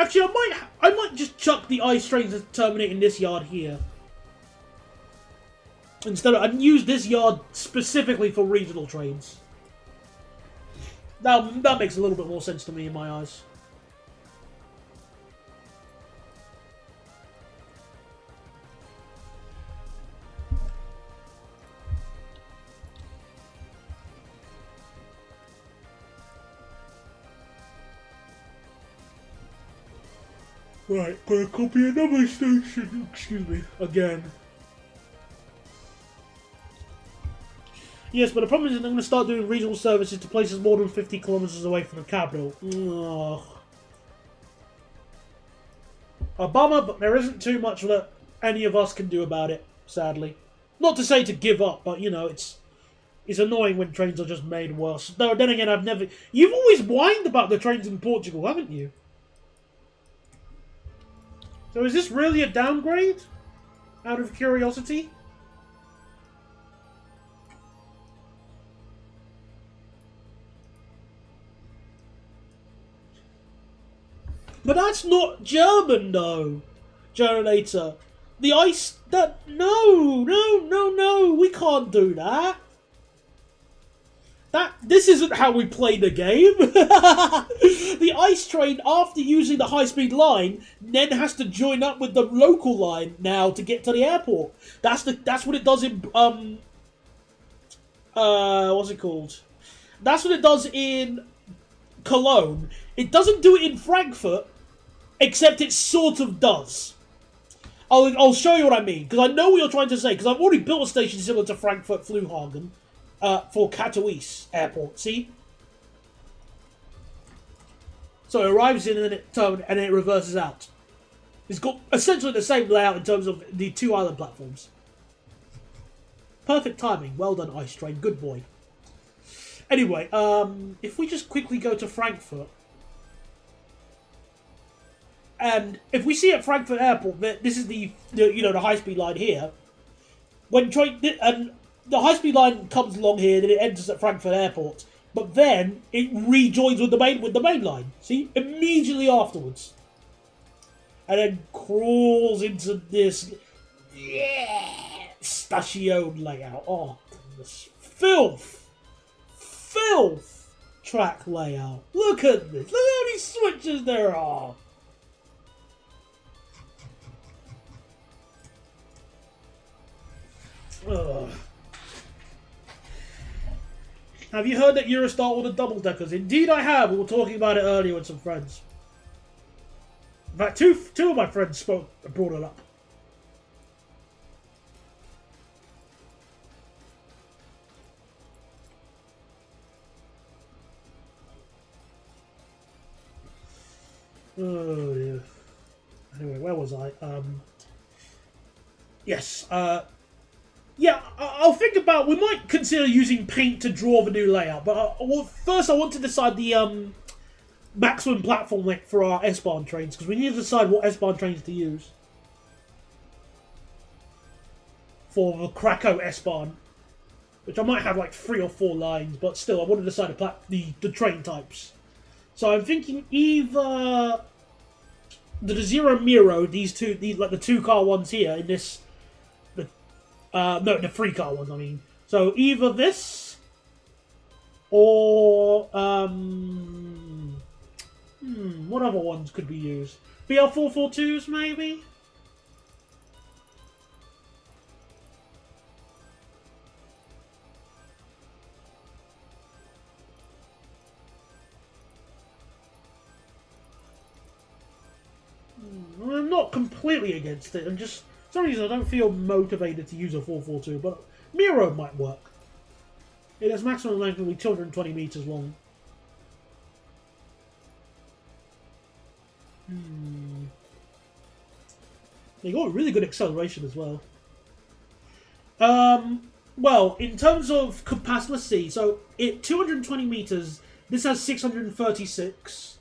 Actually, I might just chuck the ice trains and terminate in this yard here. Instead of, and use this yard specifically for regional trains. That makes a little bit more sense to me in my eyes. Right, gonna copy another station, excuse me, again. Yes, but the problem is that I'm going to start doing regional services to places more than 50 kilometers away from the capital. Ugh. A bummer, but there isn't too much that any of us can do about it, sadly. Not to say to give up, but, you know, it's annoying when trains are just made worse. Though, then again, I've never... You've always whined about the trains in Portugal, haven't you? So is this really a downgrade? Out of curiosity? But that's not German, though, Generator. The ice... No, we can't do that. This isn't how we play the game. The ice train, after using the high-speed line, then has to join up with the local line now to get to the airport. That's what it does in what's it called? That's what it does in Cologne. It doesn't do it in Frankfurt, except it sort of does. I'll show you what I mean, because I know what you're trying to say, because I've already built a station similar to Frankfurt Flughafen. For Katowice Airport, see? So it arrives in and then it reverses out. It's got essentially the same layout in terms of the two island platforms. Perfect timing. Well done, Ice Train. Good boy. Anyway, if we just quickly go to Frankfurt. And if we see at Frankfurt Airport that this is the high-speed line here. When train... And the high-speed line comes along here, then it enters at Frankfurt Airport. But then it rejoins with the main line. See? Immediately afterwards. And then crawls into this station layout. Oh, goodness. Filth track layout. Look at this. Look how many switches there are. Ugh. Have you heard that Eurostar ordered double-deckers? Indeed I have. We were talking about it earlier with some friends. In fact, two of my friends brought it up. Oh, yeah. Anyway, where was I? Yes, yeah, I'll think about... We might consider using paint to draw the new layout, but first I want to decide the maximum platform length for our S-Bahn trains, because we need to decide what S-Bahn trains to use for the Krakow S-Bahn, which I might have like 3 or 4 lines, but still, I want to decide the train types. So I'm thinking either the Zero Miro, these like the 2-car ones here in this... no, the 3-car ones, I mean. So, either this, or, what other ones could be used? BL442s, maybe? I'm not completely against it, I'm just... For some reason, I don't feel motivated to use a 442, but Miro might work. It has maximum length will be 220 meters long. They got a really good acceleration as well. Well, in terms of capacity, let's see. So, 220 meters. This has 636,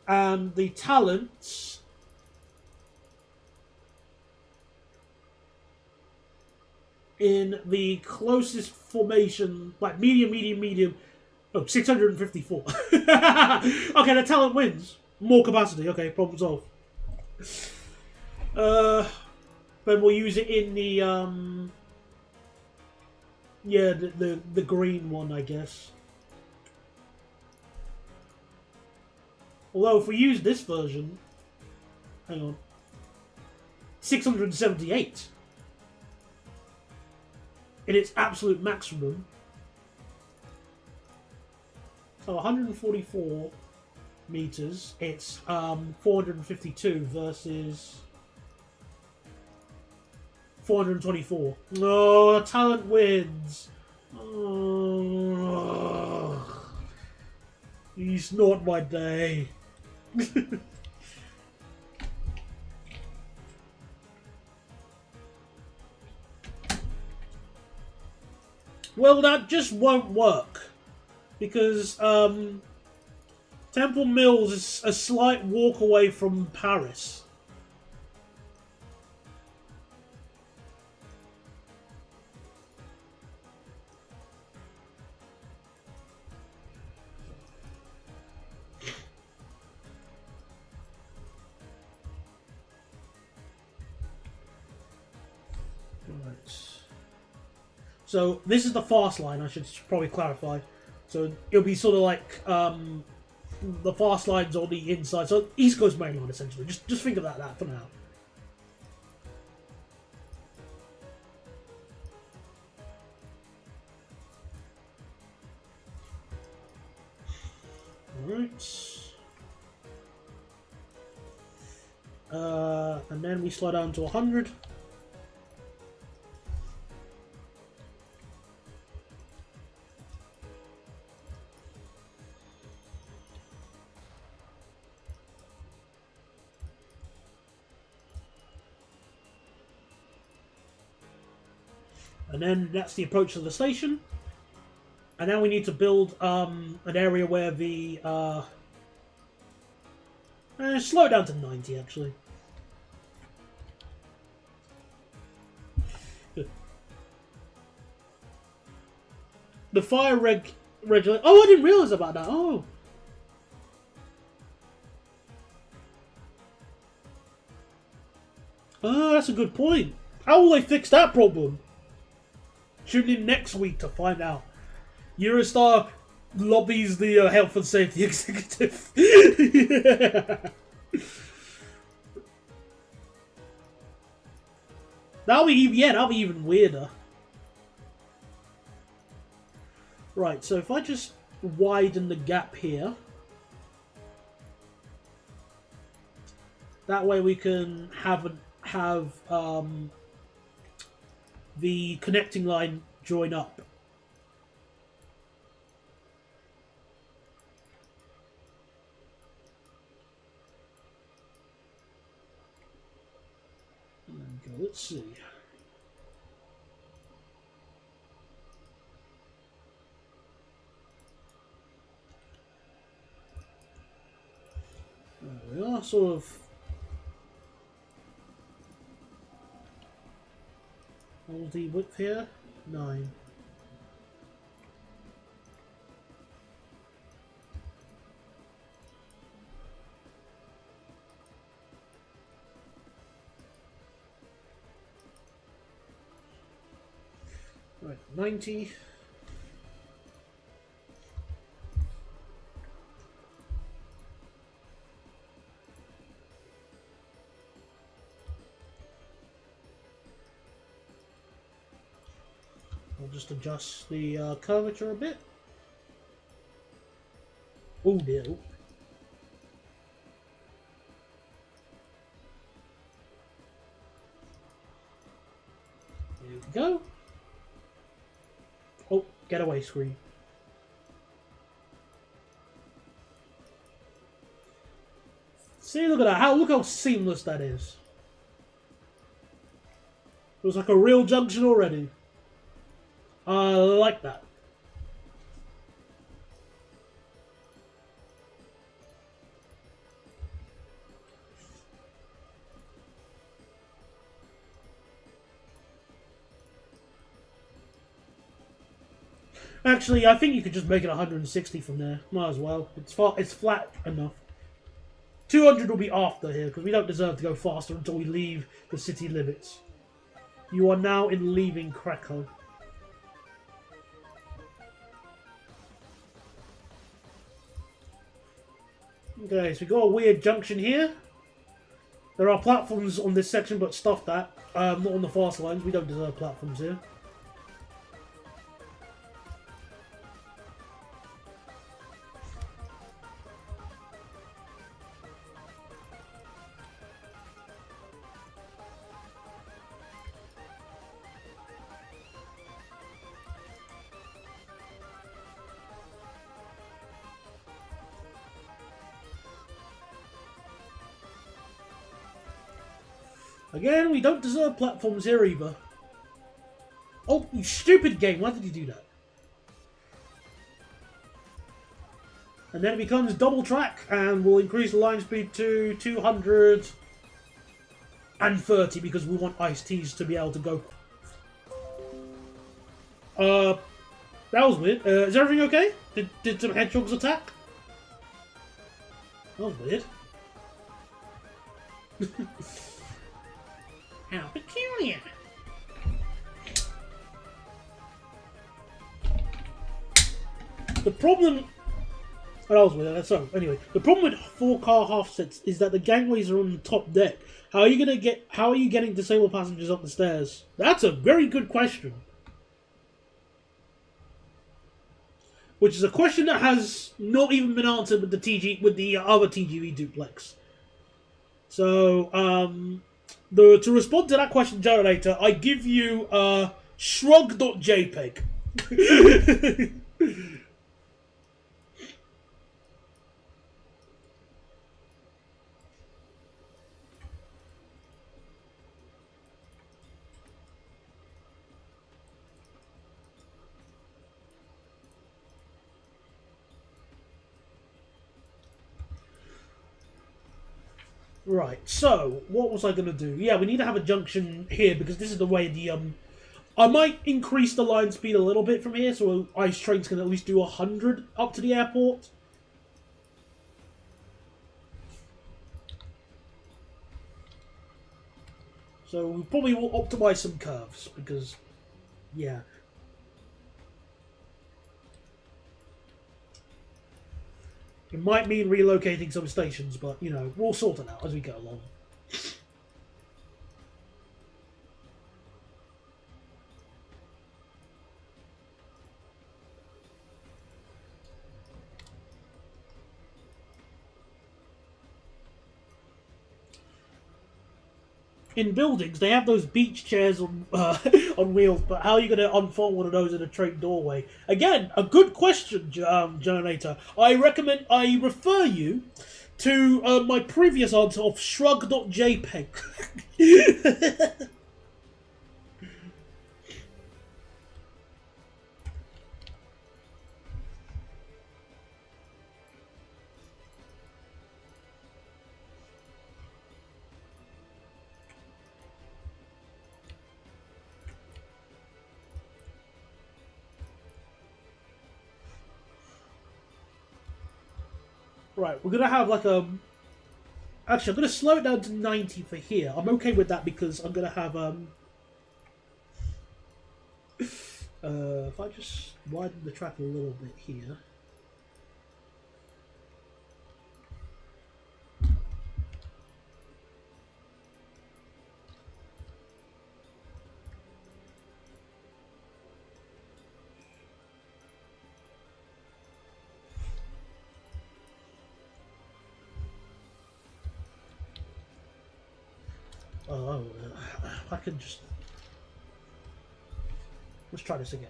and the talents. In the closest formation, like medium, oh, 654. Okay, the talent wins. More capacity. Okay, problem solved. Then we'll use it in the yeah, the green one, I guess. Although if we use this version, hang on, 678 in its absolute maximum. So 144 meters. It's 452 versus 424. Oh, the talent wins. Oh, he's not my day. Well, that just won't work. Because Temple Mills is a slight walk away from Paris. So this is the fast line, I should probably clarify. So it'll be sort of like the fast line's on the inside. So East Coast Main Line, essentially. Just think of that for now. Alright. And then we slow down to 100. And then that's the approach to the station. And now we need to build an area where the... slow it down to 90, actually. Good. The fire regulator... Oh, I didn't realise about that. Oh. Oh, that's a good point. How will they fix that problem? Tune in next week to find out. Eurostar lobbies the health and safety executive. Yeah. That'll be even weirder. Right, so if I just widen the gap here, that way we can have the connecting line join up. Okay, let's see. There we are, sort of. All the width here, 9. Right, 90. I'll just adjust the curvature a bit. Oh dear. Here we go. Oh, get away screen. See, look at that. Look how seamless that is. It was like a real junction already. I like that. Actually, I think you could just make it 160 from there. Might as well. It's flat enough. 200 will be after here, because we don't deserve to go faster until we leave the city limits. You are now in leaving Krakow. Okay, so we've got a weird junction here. There are platforms on this section, but stuff that. Not on the fast lines. We don't deserve platforms here. Again, we don't deserve platforms here either. Oh, you stupid game, why did you do that? And then it becomes double track, and we'll increase the line speed to 230 because we want iced teas to be able to go. That was weird. Is everything okay? Did some hedgehogs attack? That was weird. How peculiar. The problem... Oh, that was weird. So, anyway, the problem with 4-car half sets is that the gangways are on the top deck. How are you getting disabled passengers up the stairs? That's a very good question. Which is a question that has not even been answered with the other TGV duplex. So, to respond to that question generator, I give you shrug.jpg. Right, so, what was I going to do? Yeah, we need to have a junction here, because this is the way the, I might increase the line speed a little bit from here, so ice trains can at least do 100 up to the airport. So, we probably will optimize some curves, because, yeah. It might mean relocating some stations, but, you know, we'll sort it out as we go along. In buildings, they have those beach chairs on on wheels, but how are you going to unfold one of those in a train doorway? Again, a good question, Generator. I refer you to my previous answer of shrug.jpg. Right, we're going to have like a... Actually, I'm going to slow it down to 90 for here. I'm okay with that because I'm going to have... if I just widen the track a little bit here... Oh, I can just... Let's try this again.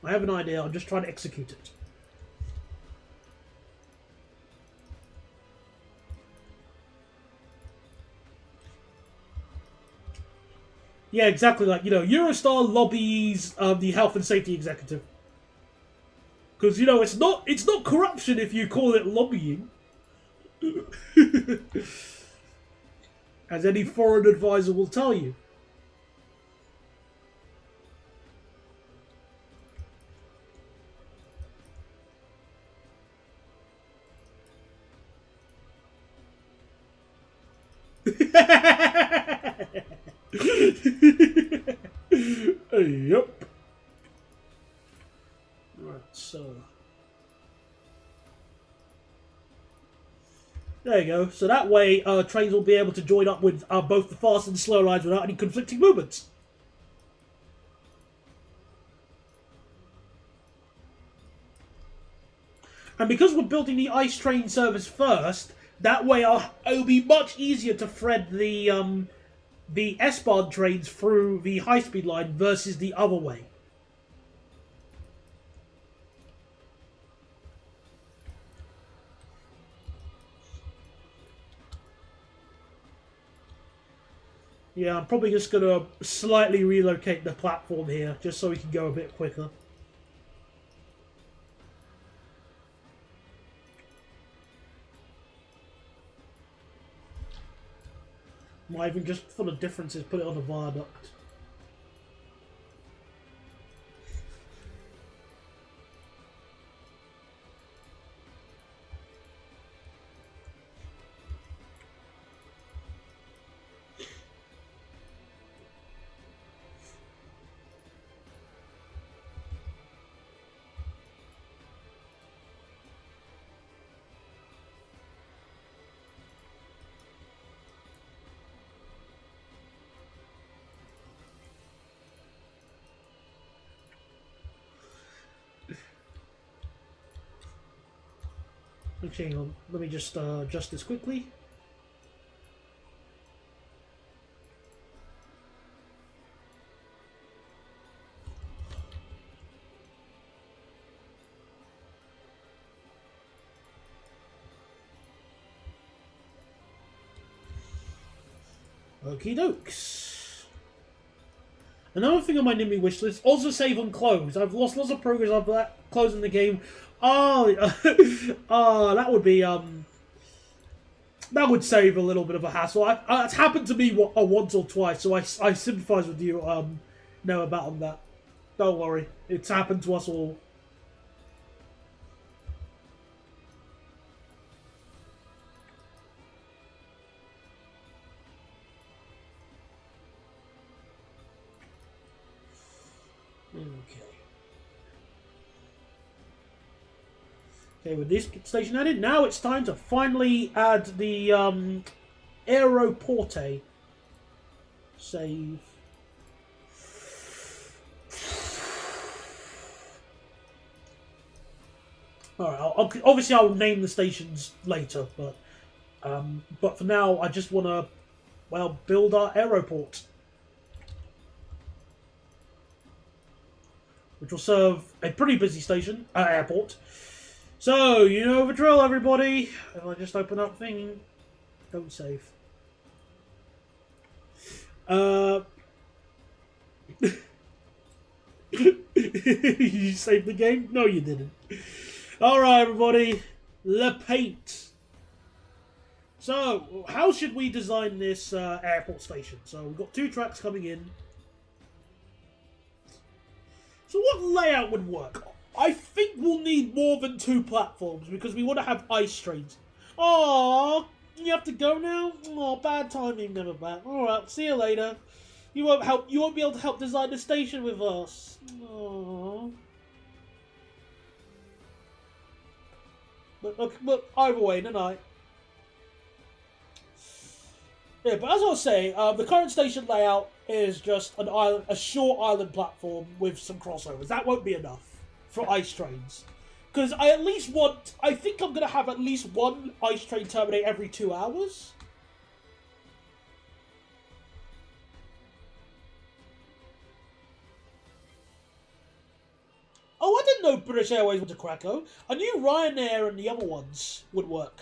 I have an idea, I'm just trying to execute it. Yeah, exactly, like, you know, Eurostar lobbies the health and safety executive. Because, you know, it's not corruption if you call it lobbying. As any foreign advisor will tell you. Yep. Right, so there you go. So that way, trains will be able to join up with both the fast and slow lines without any conflicting movements. And because we're building the ice train service first, that way it'll be much easier to thread the S-Bahn trains through the high-speed line versus the other way. Yeah, I'm probably just going to slightly relocate the platform here, just so we can go a bit quicker. Might even just for the differences put it on a viaduct. Actually, hang on. Let me just adjust this quickly. Okie dokes. Another thing on my Nimby wish list, also save on clothes. I've lost lots of progress on that closing the game. Oh, that would be that would save a little bit of a hassle. It's happened to me once or twice, so I sympathise with you, Noah, about that. Don't worry, it's happened to us all. Okay, with this station added, now it's time to finally add the aeroporte. Save. Alright, obviously I'll name the stations later, but for now I just want to, well, build our aeroport. Which will serve a pretty busy station, airport. So, you know the drill, everybody. If I just open up thing, don't save. You saved the game? No, you didn't. Alright, everybody. Le paint. So, how should we design this airport station? So, we've got 2 tracks coming in. So, what layout would work? I think we'll need more than 2 platforms because we want to have ice trains. Oh, you have to go now? Oh, bad timing, never back. Alright, see you later. You won't be able to help design the station with us. Oh. But either way, no night. Yeah, but as I was saying, the current station layout is just an island, a short island platform with some crossovers. That won't be enough for ice trains. Because I think I'm going to have at least 1 ice train terminate every 2 hours. Oh, I didn't know British Airways went to Krakow. I knew Ryanair and the other ones would work.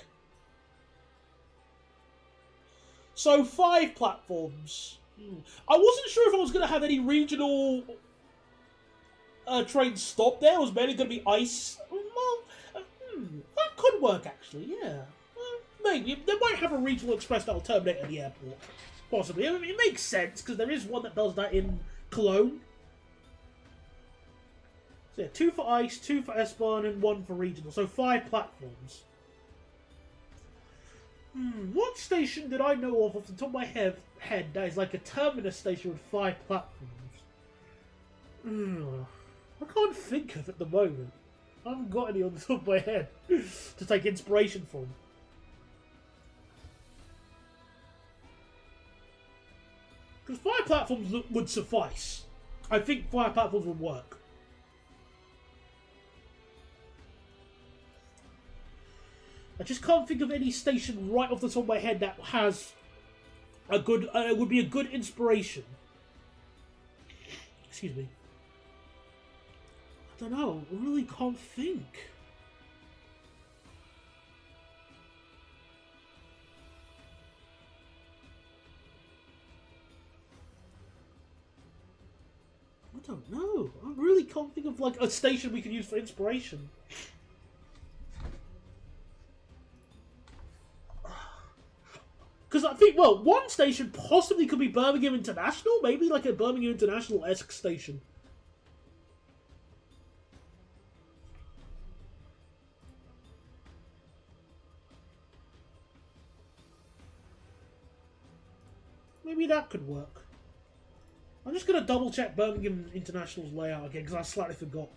So 5 platforms. I wasn't sure if I was going to have any regional trains stop there. It was mainly going to be ice. Well, that could work actually, yeah. Maybe. They might have a regional express that will terminate at the airport. Possibly. I mean, it makes sense because there is one that does that in Cologne. So yeah, 2 for ice, 2 for S-Bahn, and 1 for regional. So 5 platforms. What station did I know of off the top of my head that is like a terminus station with 5 platforms? I can't think of at the moment. I haven't got any on the top of my head to take inspiration from. Because 5 platforms would suffice. I think 5 platforms would work. I just can't think of any station right off the top of my head that has a good, would be a good inspiration. Excuse me. I don't know. I really can't think. I don't know. I really can't think of like a station we can use for inspiration. Because I think, well, one station possibly could be Birmingham International. Maybe like a Birmingham International-esque station. Maybe that could work. I'm just going to double check Birmingham International's layout again because I slightly forgot.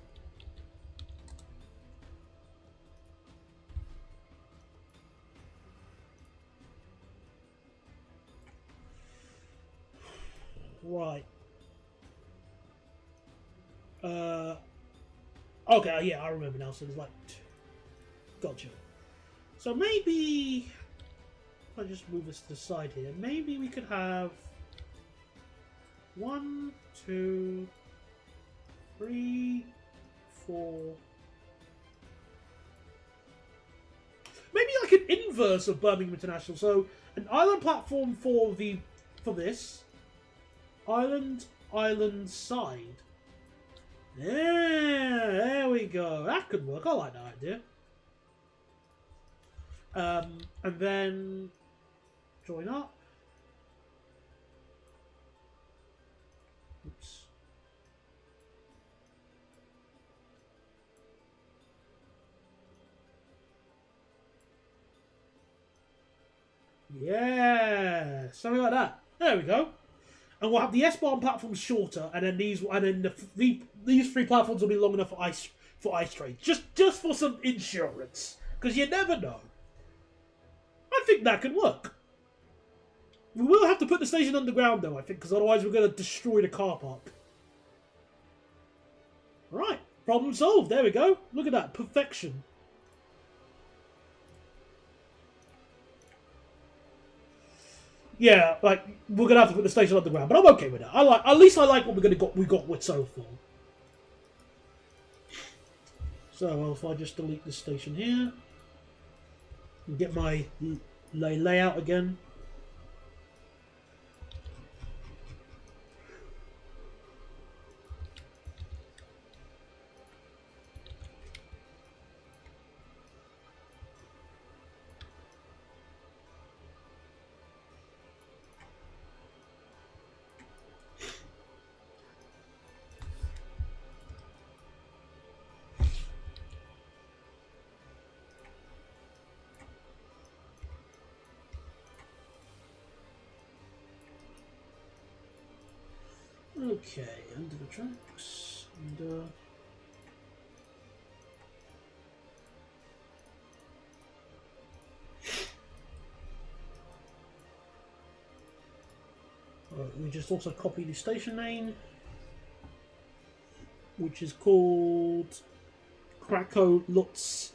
Right. Okay, yeah, I remember now. So there's like... Gotcha. So maybe... If I just move this to the side here, maybe we could have... 1, 2, 3, 4... Maybe like an inverse of Birmingham International. So an island platform for this. Island side. Yeah, there we go. That could work. I like that idea. And then join up. Oops. Yeah, something like that. There we go. And we'll have the S-Bahn platforms shorter, and then these 3 platforms will be long enough for ice trades. Just for some insurance, because you never know. I think that could work. We will have to put the station underground though, I think, because otherwise we're going to destroy the car park. Right, problem solved. There we go. Look at that perfection. Yeah, like we're gonna have to put the station on the ground, but I'm okay with that. At least I like what we got with so far. So if I just delete this station here and get my layout again. Okay, under the tracks, and we just also copy the station name, which is called Krakow Lotnisko.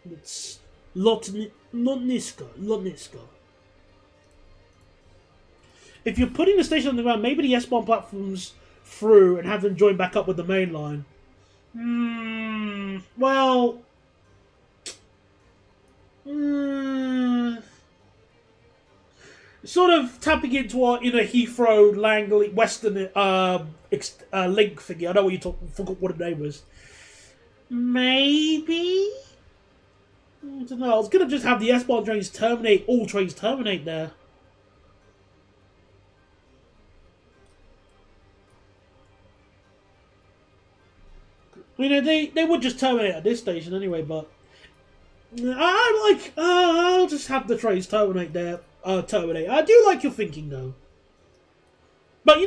It's Lotnisko. If you're putting the station on the ground, maybe the S-Bahn platforms through and have them join back up with the main line. Well... sort of tapping into our inner Heathrow, Langley, Western link thingy. I know what you're talking... Forgot what the name was. Maybe? I don't know. I was going to just have the S-Bahn trains terminate... All trains terminate there. You know, they would just terminate at this station anyway, but I'll just have the trains terminate there. Terminate. I do like your thinking though. But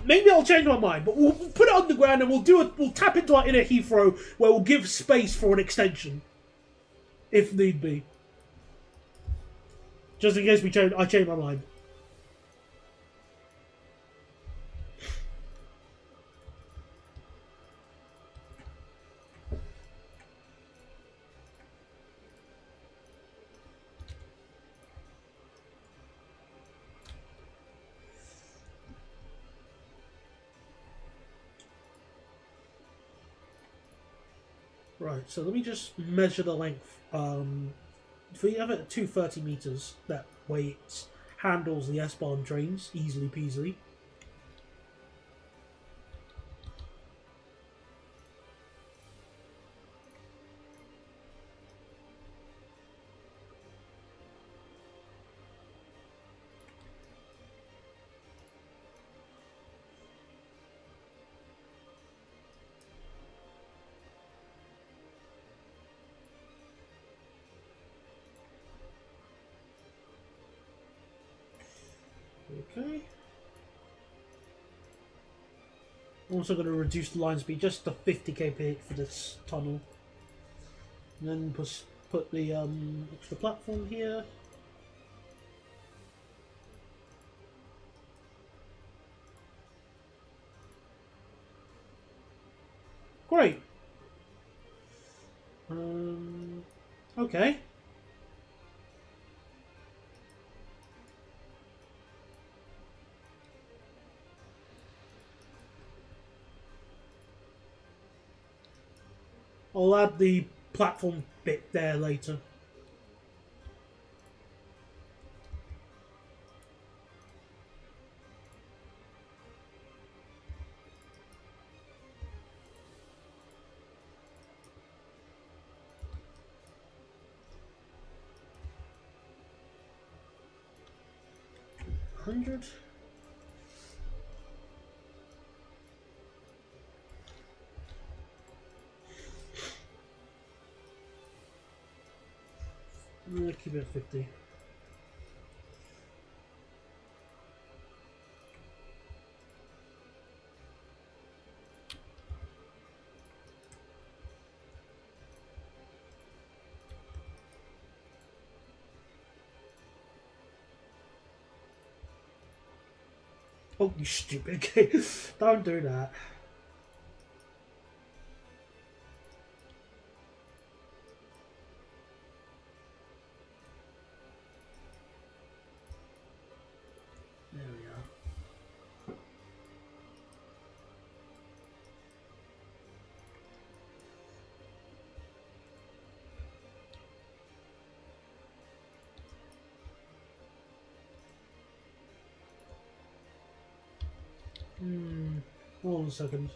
maybe I'll change my mind. But we'll put it underground and we'll tap into our inner Heathrow where we'll give space for an extension, if need be. Just in case I change my mind. Right, so let me just measure the length. If we have it at 230 meters, that way it handles the S-Bahn trains easily peasily. Okay. I'm also going to reduce the line speed just to 50 kph for this tunnel. And then put the extra platform here. Great. Okay. I'll add the platform bit there later. $100. Keep it at 50. Oh, you stupid kid. Don't do that. There we are. Hold on a second.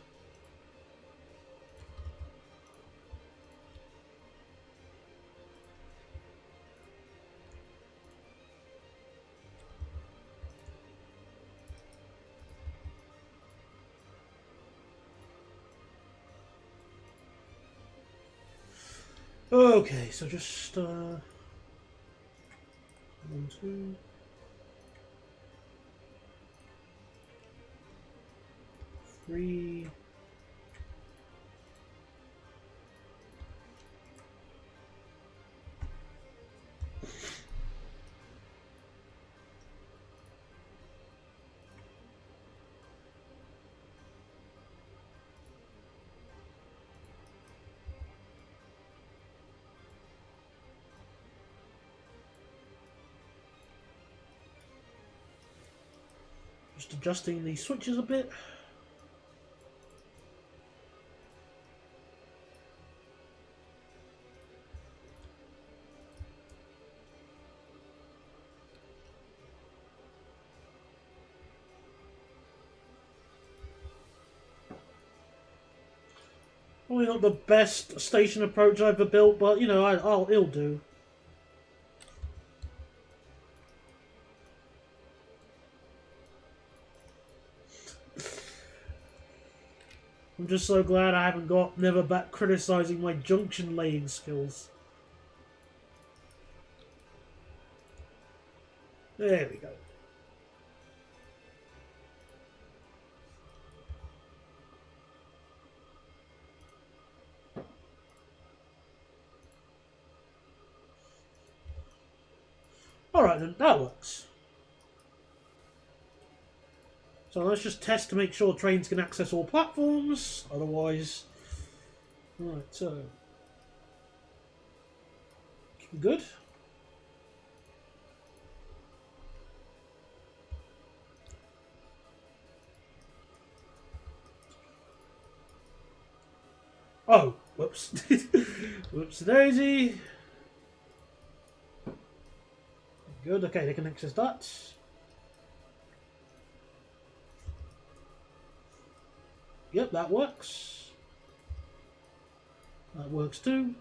Okay, so just 1, 2, 3. Just adjusting the switches a bit. Probably not the best station approach I've ever built, but it'll do. I'm just so glad I haven't got never back criticizing my junction laying skills. There we go. Alright then, that works. So let's just test to make sure trains can access all platforms, otherwise... Right, so... Good. Oh, whoops. Whoops daisy. Good, okay, they can access that. Yep, that works. That works too.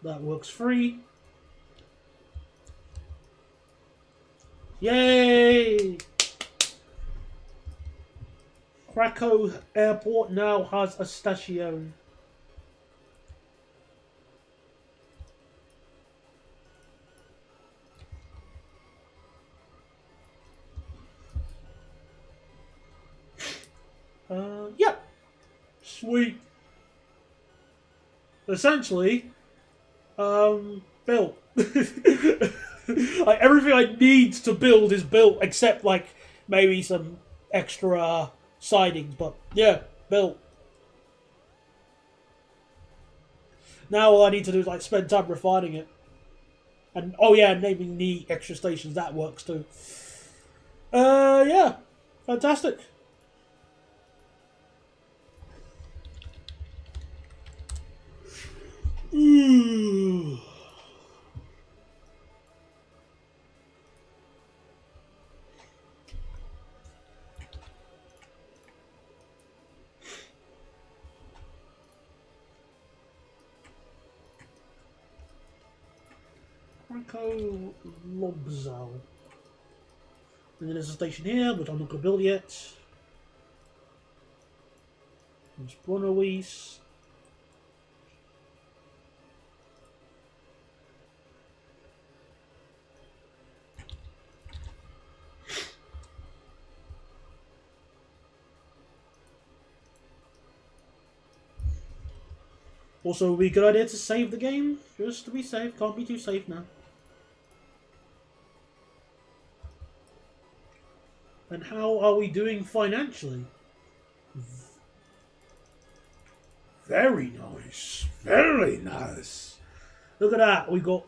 That works free. Yay! Krakow Airport now has a station. Yeah. Sweet. Essentially, built. Like, everything I need to build is built, except, like, maybe some extra sidings, but, yeah, built. Now all I need to do is, like, spend time refining it. And, oh yeah, naming the extra stations, that works too. Yeah. Fantastic. Krakow Lobzal. And then there's a station here, which I'm not going to build yet. There's Brunnerwies. Also, it would be a good idea to save the game, just to be safe. Can't be too safe now. And how are we doing financially? Very nice. Very nice. Look at that. We've got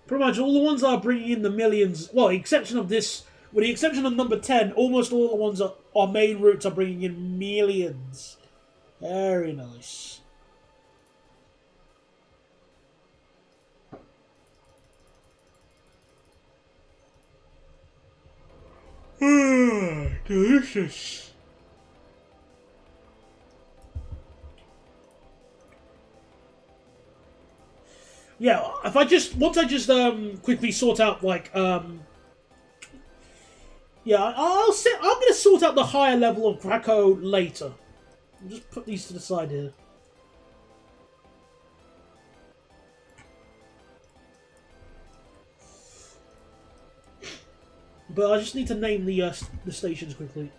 pretty much all the ones that are bringing in the millions. Well, the exception of this, with the exception of number 10, almost all the ones that our main routes are bringing in millions. Very nice. Delicious. Yeah, if I just once I just quickly sort out like yeah, I'm gonna sort out the higher level of Krakow later. I'll just put these to the side here. But I just need to name the stations quickly.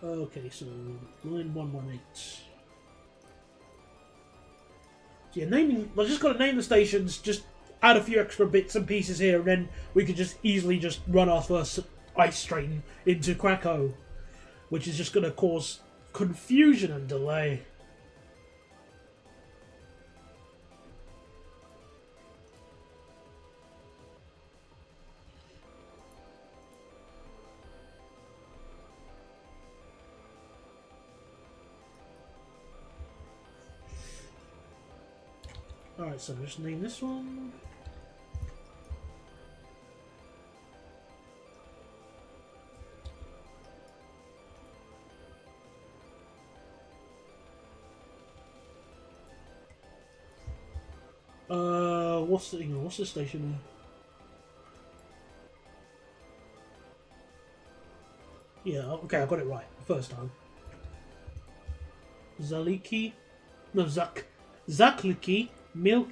Okay, so 9118. So yeah, naming. I just got to name the stations. Just add a few extra bits and pieces here, and then we could just easily just run our first ice train into Krakow, which is just going to cause confusion and delay. Alright, so just name this one. What's the station here? Yeah, okay, I got it right first time. Zaliki, no Zakliki, Milka.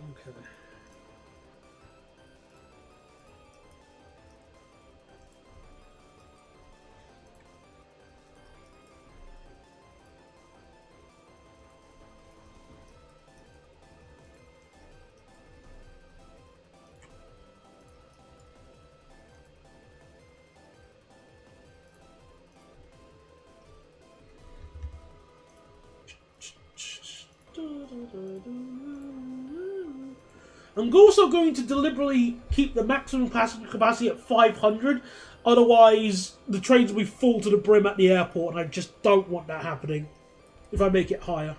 Okay. I'm also going to deliberately keep the maximum passenger capacity at 500, otherwise the trains will be full to the brim at the airport, and I just don't want that happening if I make it higher.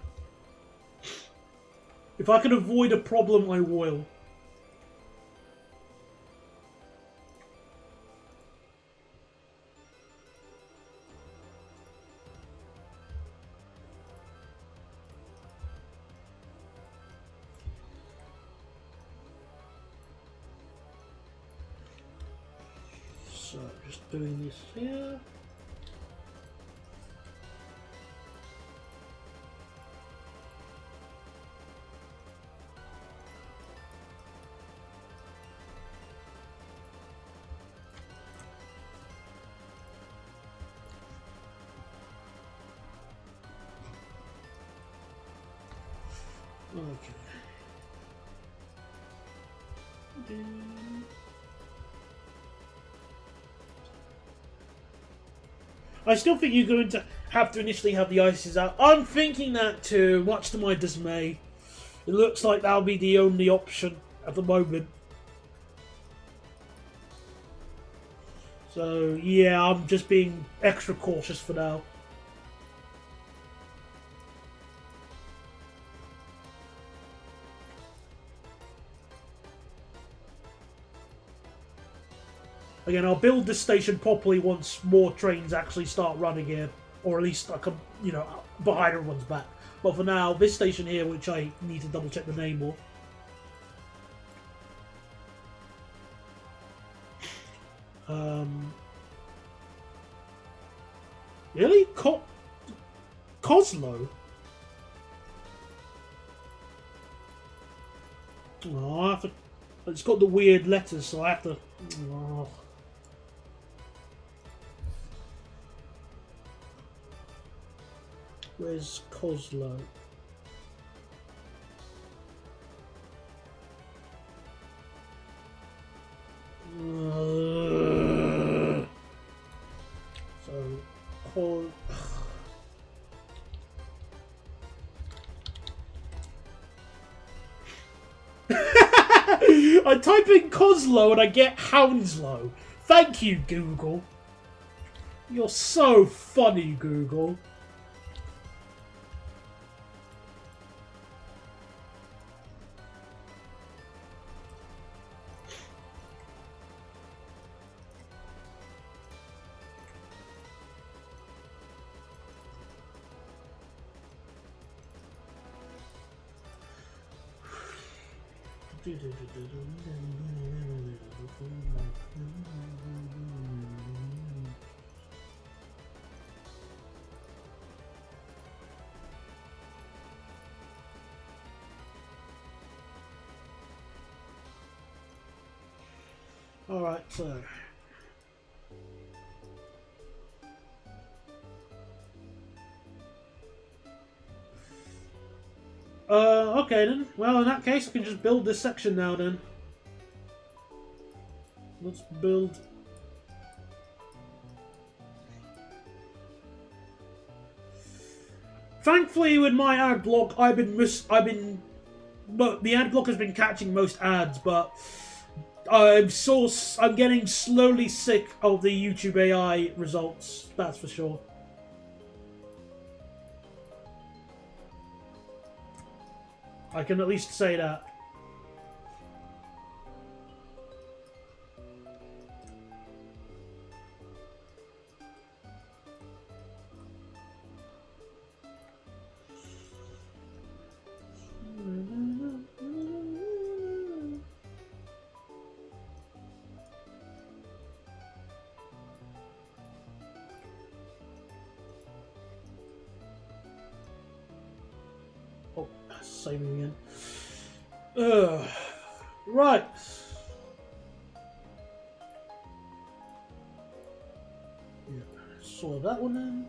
If I can avoid a problem, I will. So, just doing this here. Okay. I still think you're going to have to initially have the ices out. I'm thinking that too, much to my dismay. It looks like that'll be the only option at the moment. So, yeah, I'm just being extra cautious for now. Again, I'll build this station properly once more trains actually start running here. Or at least I come, behind everyone's back. But for now, this station here, which I need to double check the name of. Really? Coslo? Oh, I have to... It's got the weird letters, so I have to... Oh. Where's Coslo? So, I type in Coslo and I get Hounslow. Thank you, Google. You're so funny, Google. Alright, so... okay then. Well, in that case, I can just build this section now then. Let's build... Thankfully, with my ad block, the ad block has been catching most ads, but I'm getting slowly sick of the YouTube AI results. That's for sure. I can at least say that. Oh, saving again. Right. Yeah, saw that one in.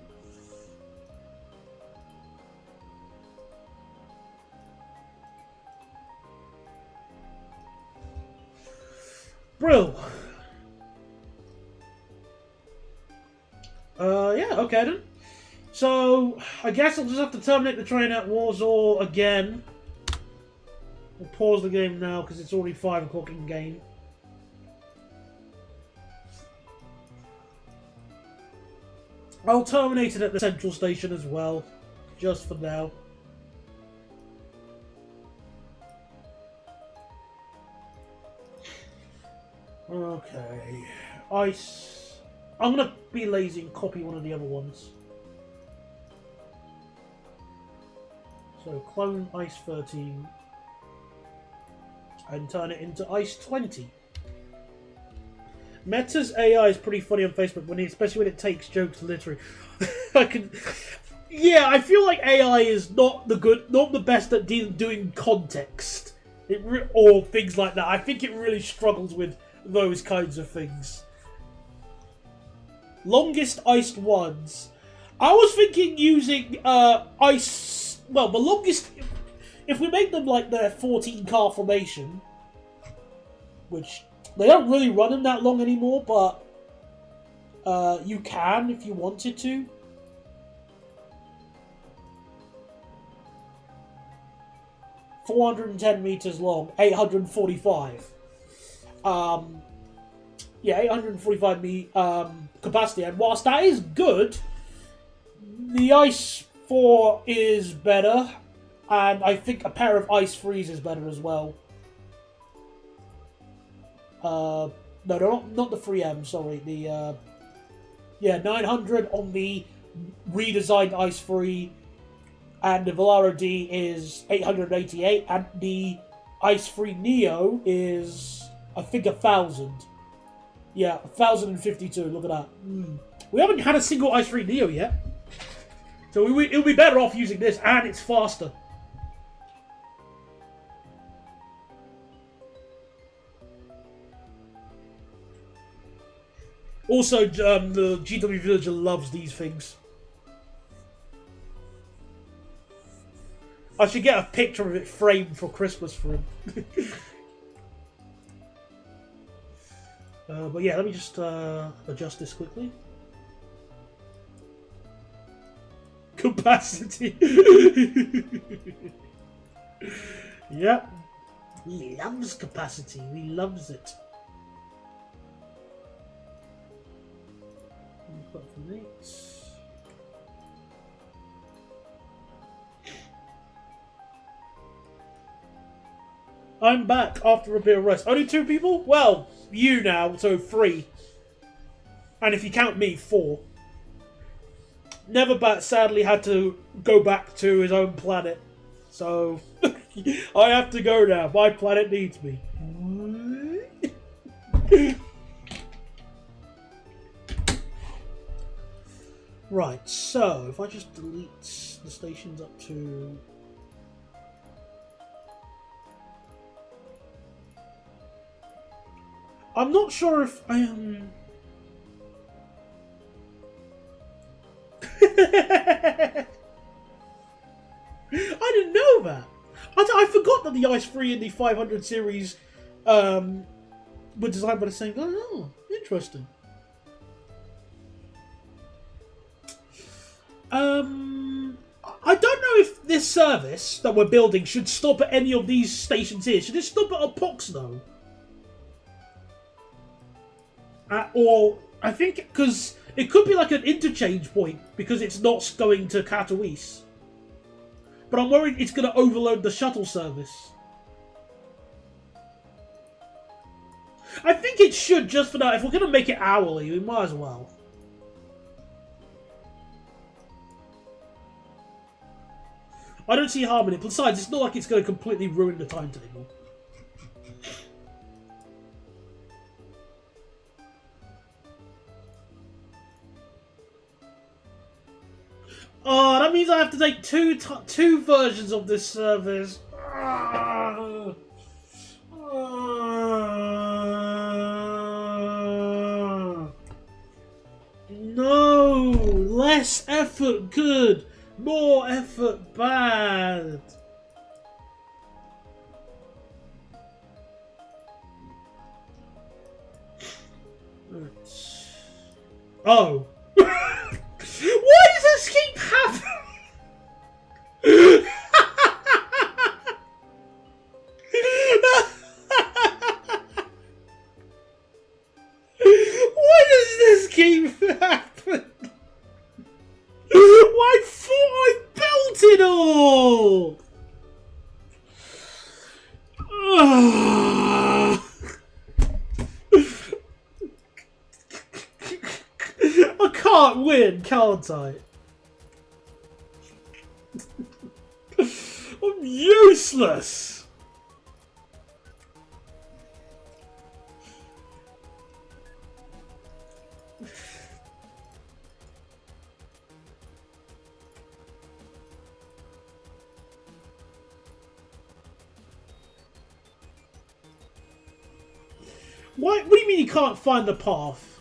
Brill. Yeah, okay then. So, I guess I'll just have to terminate the train at Warsaw again. We'll pause the game now because it's already 5 o'clock in game. I'll terminate it at the central station as well, just for now. Okay, Ice. I'm gonna be lazy and copy one of the other ones. So clone Ice 13 and turn it into Ice 20. Meta's AI is pretty funny on Facebook, especially when it takes jokes literally. Yeah, I feel like AI is not the best at doing context, or things like that. I think it really struggles with those kinds of things. Longest iced ones. I was thinking using ice. Well, the longest. If we make them like their 14-car formation, which they don't really run them that long anymore, but you can if you wanted to. $410 meters long, 845. Yeah, 845 capacity, and whilst that is good, the Ice 4 is better, and I think a pair of Ice 3s is better as well. No, not the 3M, sorry. The, yeah, 900 on the redesigned Ice 3, and the Volaro D is 888, and the Ice 3 Neo is, I think, 1,000. Yeah, 1,052, look at that. We haven't had a single Ice 3 Neo yet. So it'll be better off using this, and it's faster. Also, the GW Villager loves these things. I should get a picture of it framed for Christmas for him. But yeah, let me just adjust this quickly. Capacity. Yep. He loves capacity. He loves it. I'm back after a bit of rest. Only 2 people? Well, you now, so 3. And if you count me, 4. Neverbat sadly had to go back to his own planet. So, I have to go now. My planet needs me. Right, so, if I just delete the stations up to... I'm not sure if I am... I didn't know that. I forgot that the Ice 3 and the 500 series were designed by the same guy. Oh, interesting. I don't know if this service that we're building should stop at any of these stations here. Should it stop at a Pox though? Or I think because it could be like an interchange point because it's not going to Katowice. But I'm worried it's going to overload the shuttle service. I think it should, just for now. If we're going to make it hourly, we might as well. I don't see harm in it. Besides, it's not like it's going to completely ruin the timetable. Oh, that means I have to take two versions of this service. No! Less effort good! More effort bad! Oh! Why does this keep happening? Why does this keep happening? I thought I built it all! I can't win, can't I? I'm useless! What do you mean you can't find the path?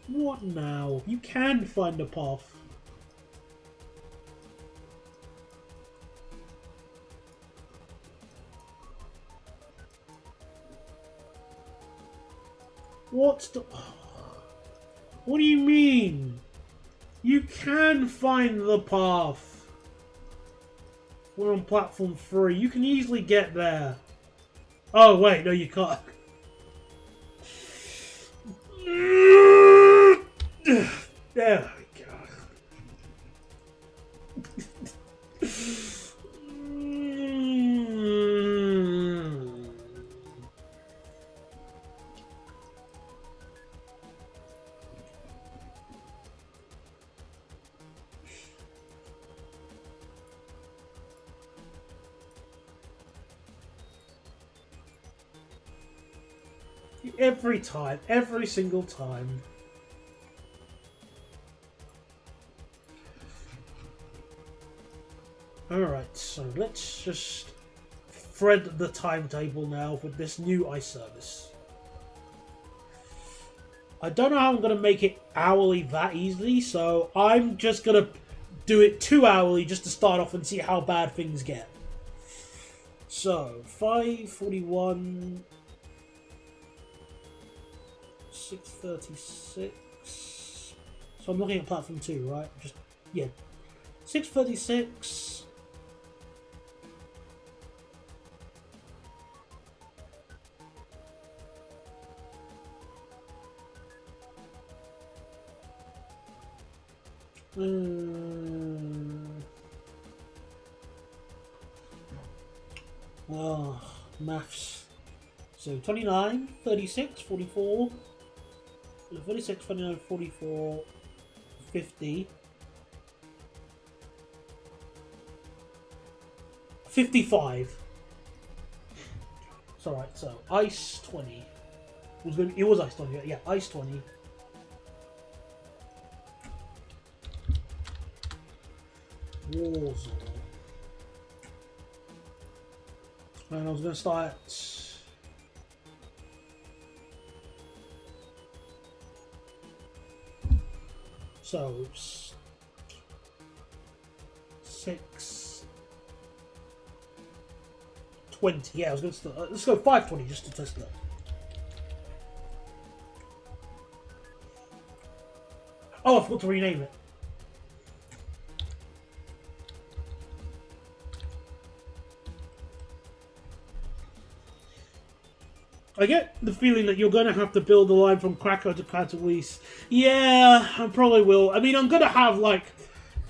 What now? You can find the path. What's the... What do you mean? You can find the path. We're on platform 3. You can easily get there. Oh, wait. No, you can't. There we go. Every time, every single time. Alright, so let's just thread the timetable now with this new ice service. I don't know how I'm going to make it hourly that easily, so I'm just going to do it 2 hourly just to start off and see how bad things get. So, 5:41, 6:36. So I'm looking at platform 2, right? Just, yeah. 6:36. Oh, maths. So 29, 36, 44, 36, 29, 44, 50, 55. It's alright, so ice 20. It was ice 20, yeah, ice 20. Warzone. And I was going to start. So 6:20. Yeah, I was going to start. Let's go 5:20 just to test that. Oh, I forgot to rename it. I get the feeling that you're going to have to build a line from Krakow to Katowice. Yeah, I probably will. I mean, I'm going to have, like...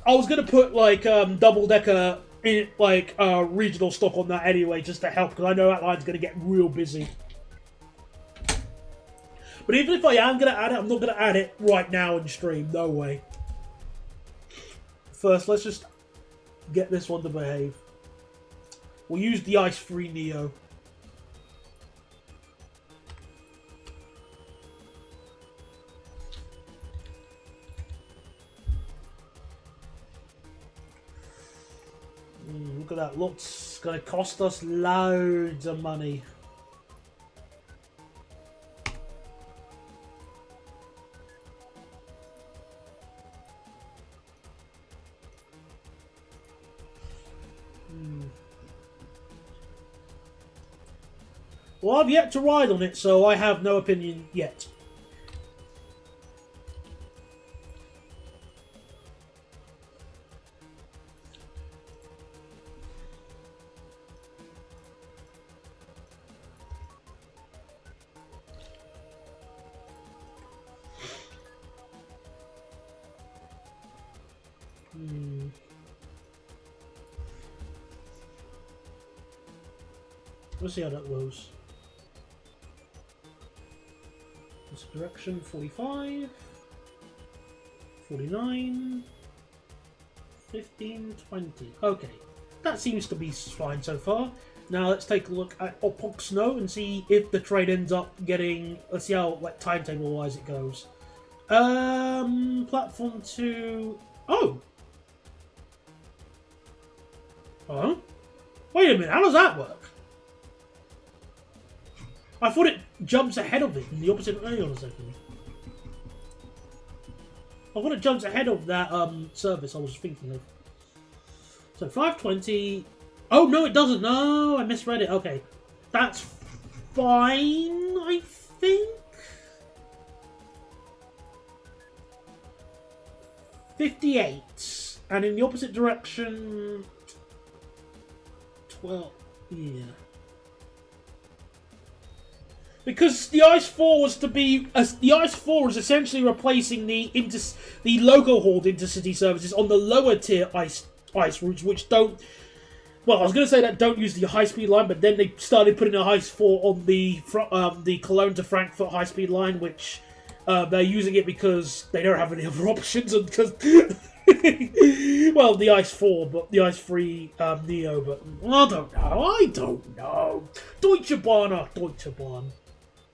I was going to put, like, double-decker in like regional stock on that anyway, just to help, because I know that line's going to get real busy. But even if I am going to add it, I'm not going to add it right now in stream. No way. First, let's just get this one to behave. We'll use the ice-free Neo. Look at that. It's going to cost us loads of money. Well, I've yet to ride on it, so I have no opinion yet. Let's see how that goes. This direction, 45, 49, 15, 20. Okay, that seems to be fine so far. Now let's take a look at Opok Snow and see if the train ends up getting. Let's see how like timetable wise it goes. Platform 2. Oh. Oh. Wait a minute. How does that work? I thought it jumps ahead of it in the opposite. Hang on a second. I thought it jumps ahead of that service I was thinking of. So 520. Oh no, it doesn't. No, I misread it. Okay, that's fine. I think 58, and in the opposite direction 12. Yeah. Because the Ice 4 was to be... the Ice 4 is essentially replacing the local hauled intercity services on the lower tier ice routes, which don't... Well, I was going to say that don't use the high-speed line, but then they started putting a Ice 4 on the Cologne to Frankfurt high-speed line, which they're using it because they don't have any other options, and because... well, the Ice 4, but the Ice 3 Neo, but... I don't know. Deutsche Bahn.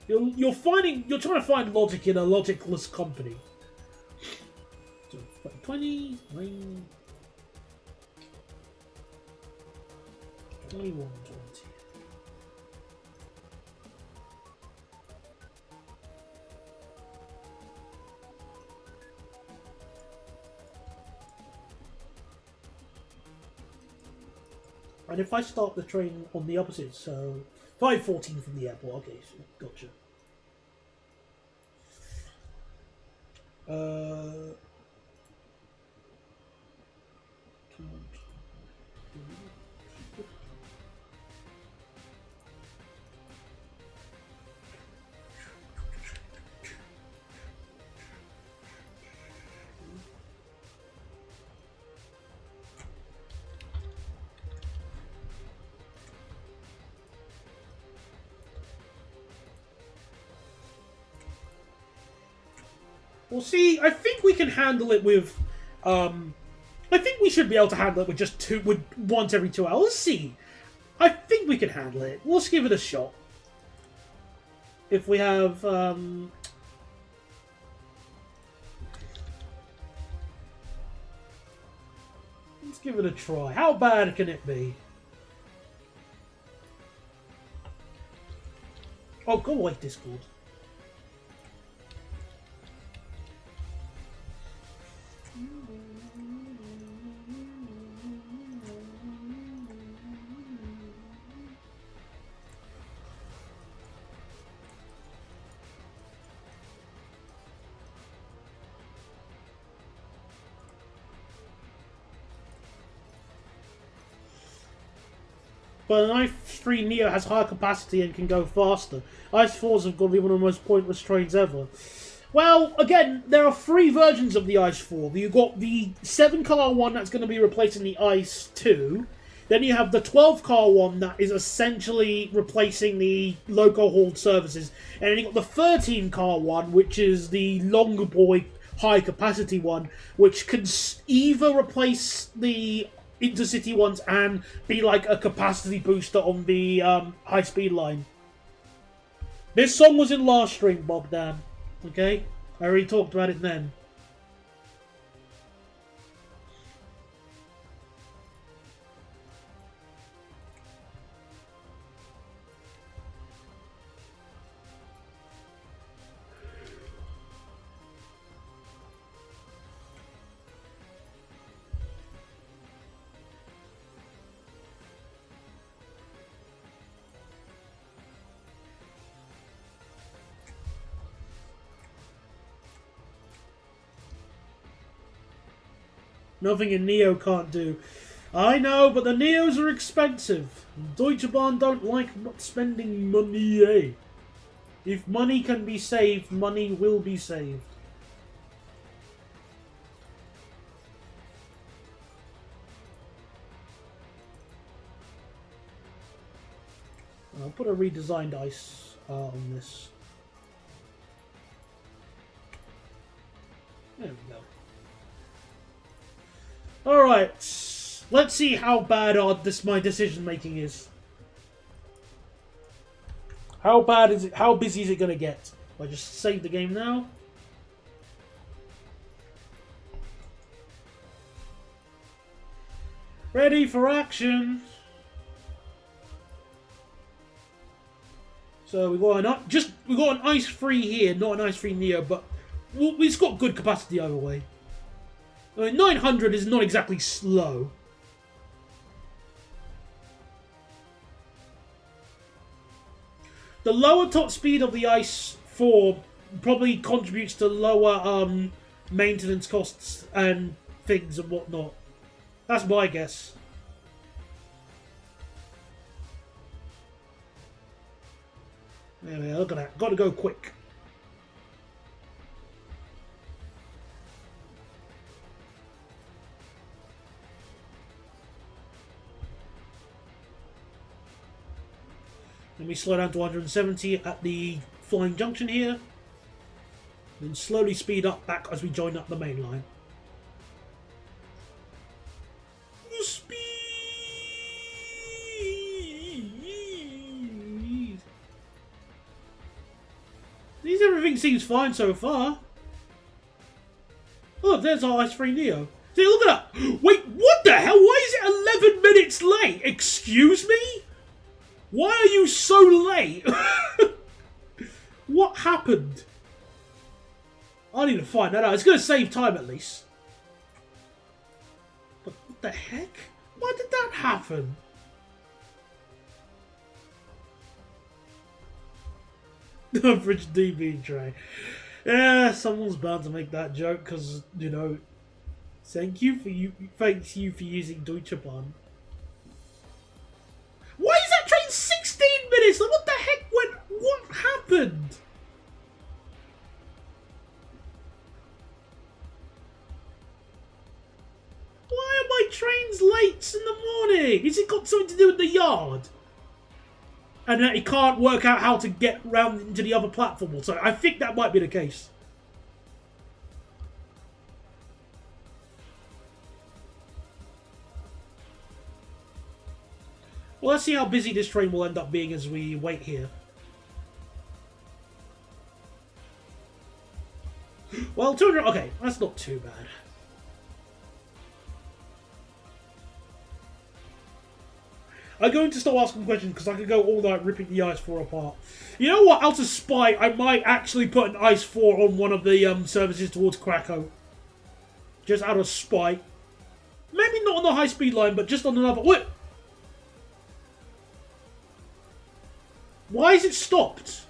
You're trying to find logic in a logicless company. So 20, 9, 21, 20. And if I start the train on the opposite, so 5:14 from the airport. Okay, so gotcha. Well, see, I think we can handle it with, I think we should be able to handle it with just once every 2 hours. Let's see. I think we can handle it. Let's give it a shot. If we have, let's give it a try. How bad can it be? Oh, go away, Discord. But an Ice 3 Neo has higher capacity and can go faster. Ice 4s have got to be one of the most pointless trains ever. Well, again, there are 3 versions of the Ice 4. You've got the 7-car one that's going to be replacing the Ice 2. Then you have the 12 car one that is essentially replacing the local hauled services. And then you got the 13 car one, which is the longer boy high capacity one, which can either replace the intercity ones and be like a capacity booster on the high speed line. This song was in last stream, Bob Dan. Okay? I already talked about it then. Nothing a Neo can't do. I know, but the Neos are expensive. Deutsche Bahn don't like not spending money, eh? If money can be saved, money will be saved. I'll put a redesigned ice on this. There we go. Alright, let's see how bad my decision making is. How bad is it? How busy is it going to get? I just save the game now. Ready for action. So we got an ice free here, not an ice free Neo, but it's got good capacity either way. I mean, 900 is not exactly slow. The lower top speed of the Ice 4 probably contributes to lower maintenance costs and things and whatnot. That's my guess. There we are, look at that. Got to go quick. Let me slow down to 170 at the flying junction here. Then slowly speed up back as we join up the main line. Speed! Everything seems fine so far. Oh, there's our ice-free Neo. See, look at that! Wait, what the hell? Why is it 11 minutes late? Excuse me? Why are you so late? What happened? I need to find that out. It's going to save time at least. But what the heck? Why did that happen? Average DB tray. Yeah, someone's bound to make that joke because, you know, thanks you for using Deutsche Bahn. Why is that train 16 minutes? Like, what the heck went? What happened? Why are my trains late in the morning? Has it got something to do with the yard? And that he can't work out how to get round into the other platform. So I think that might be the case. Well, let's see how busy this train will end up being as we wait here. Well, 200... Okay, that's not too bad. I'm going to start asking questions because I could go all night ripping the Ice 4 apart. You know what? Out of spite, I might actually put an Ice 4 on one of the services towards Krakow. Just out of spite. Maybe not on the high-speed line, but just on another... Wait! Why is it stopped?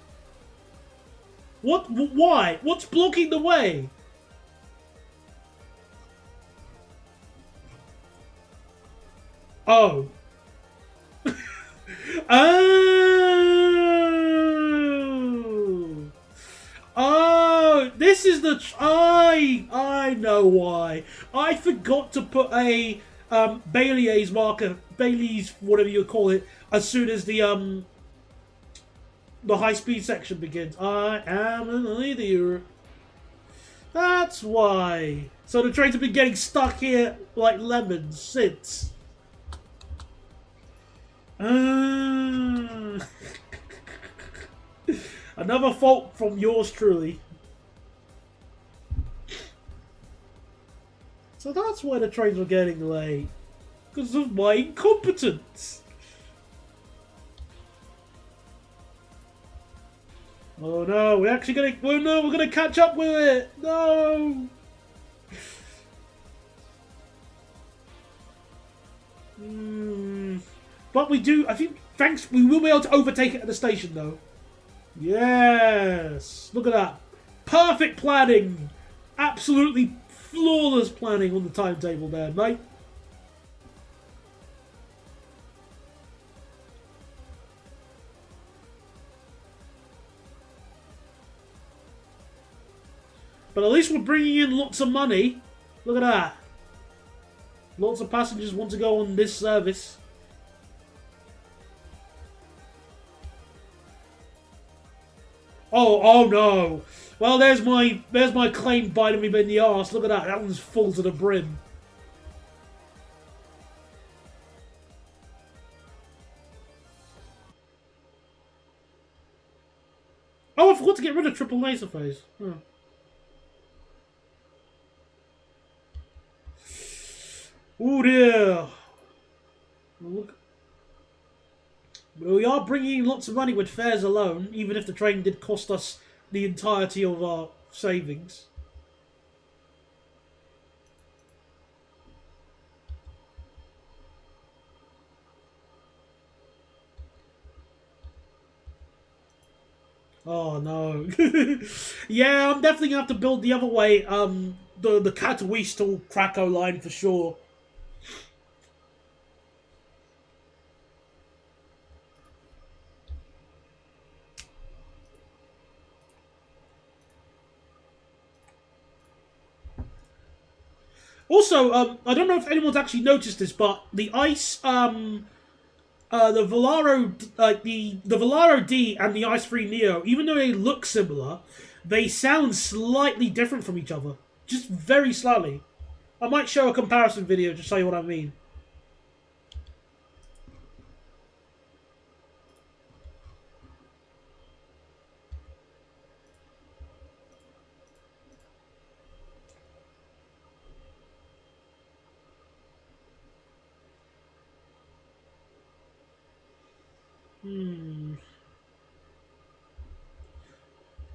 What? Why? What's blocking the way? Oh. Oh. Oh. This is the... I know why. I forgot to put a Bailey's marker, Bailey's whatever you call it, as soon as the high speed section begins. I am an idiot. That's why. So the trains have been getting stuck here like lemons since. Another fault from yours truly. So that's why the trains were getting late. Because of my incompetence. Oh no, we're actually gonna... Oh no, we're gonna catch up with it! No! But we do... I think, thanks... We will be able to overtake it at the station, though. Yes! Look at that. Perfect planning! Absolutely flawless planning on the timetable there, mate. But at least we're bringing in lots of money. Look at that. Lots of passengers want to go on this service. Oh no. Well, there's my claim biting me in the arse. Look at that. That one's full to the brim. Oh, I forgot to get rid of triple laser phase. Huh. Oh dear. Look. We are bringing in lots of money with fares alone, even if the train did cost us the entirety of our savings. Oh no. Yeah, I'm definitely gonna have to build the other way, the Katowice to Krakow line for sure. Also, I don't know if anyone's actually noticed this, but the ice, the Volaro, the Volaro D and the Ice 3 Neo, even though they look similar, they sound slightly different from each other. Just very slightly. I might show a comparison video to show you what I mean.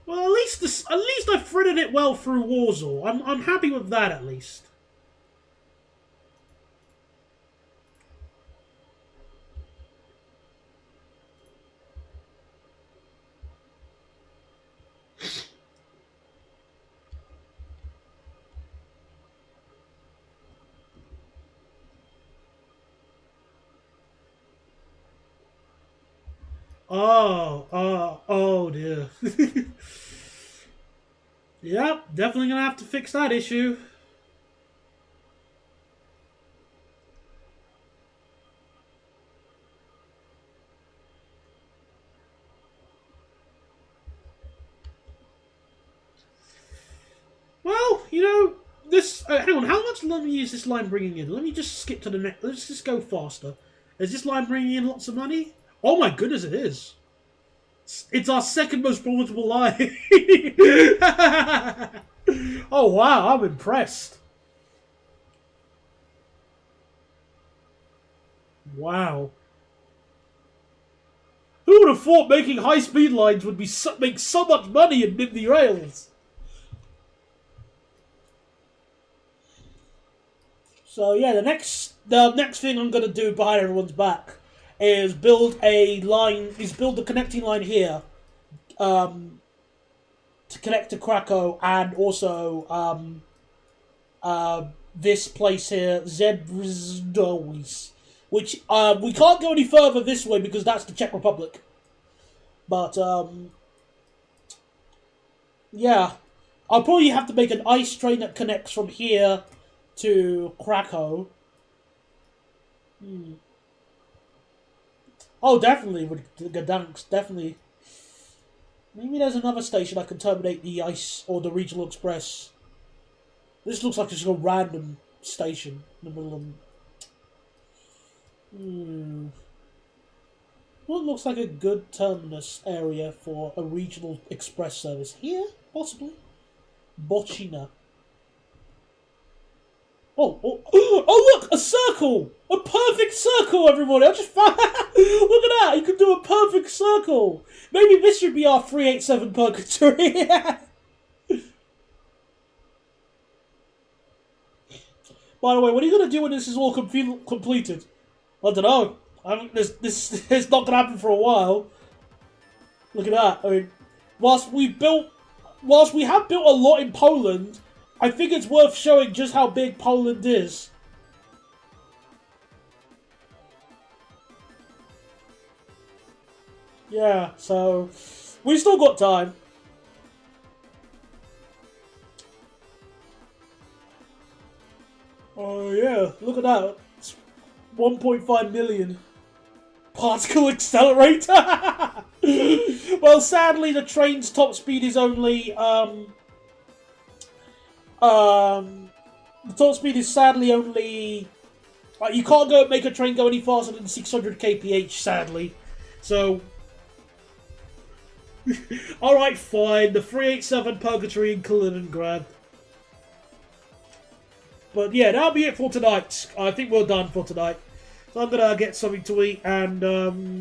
Well, at least I threaded it well through Warsaw. I'm happy with that at least. Oh dear. Yep, definitely gonna have to fix that issue. Well, you know, this... hang on, how much money is this line bringing in? Let me just skip to the next... Let's just go faster. Is this line bringing in lots of money? Oh my goodness, it is. It's our second most profitable line. Oh wow, I'm impressed. Wow. Who would have thought making high-speed lines would make so much money in Nimby rails? So yeah, the next thing I'm gonna do behind everyone's back is build the connecting line here, to connect to Krakow, and also this place here, Zebrzdowice, which we can't go any further this way because that's the Czech Republic. But yeah, I'll probably have to make an ice train that connects from here to Krakow. Hmm. Oh, definitely would Gdansk, definitely. Maybe there's another station I can terminate the ice or the regional express. This looks like just a random station in the middle of. Hmm. What looks like a good terminus area for a regional express service here, possibly. Bochina. Oh, look! A circle! A perfect circle, everybody! I just found... Look at that! You can do a perfect circle! Maybe this should be our 387 purgatory. By the way, what are you going to do when this is all completed? I don't know. This is not going to happen for a while. Look at that. I mean, whilst we have built a lot in Poland, I think it's worth showing just how big Poland is. Yeah, so we still got time. Oh yeah, look at that. It's 1.5 million. Particle accelerator! Well, sadly, the train's top speed is only, the top speed is sadly only... you can't make a train go any faster than 600 kph, sadly. So... Alright, fine. The 387 Purgatory in Kaliningrad. But yeah, that'll be it for tonight. I think we're done for tonight. So I'm going to get something to eat, and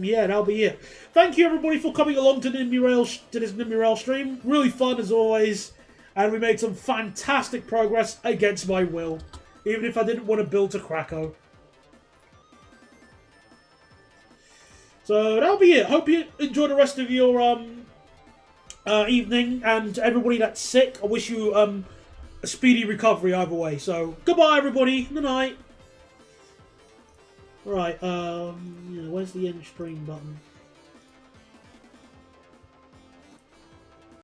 yeah, that'll be it. Thank you, everybody, for coming along to this Nimby Rail stream. Really fun, as always. And we made some fantastic progress against my will. Even if I didn't want to build to Krakow. So that'll be it. Hope you enjoy the rest of your evening. And everybody that's sick, I wish you a speedy recovery either way. So goodbye, everybody. Good night. Right, yeah, where's the end stream button?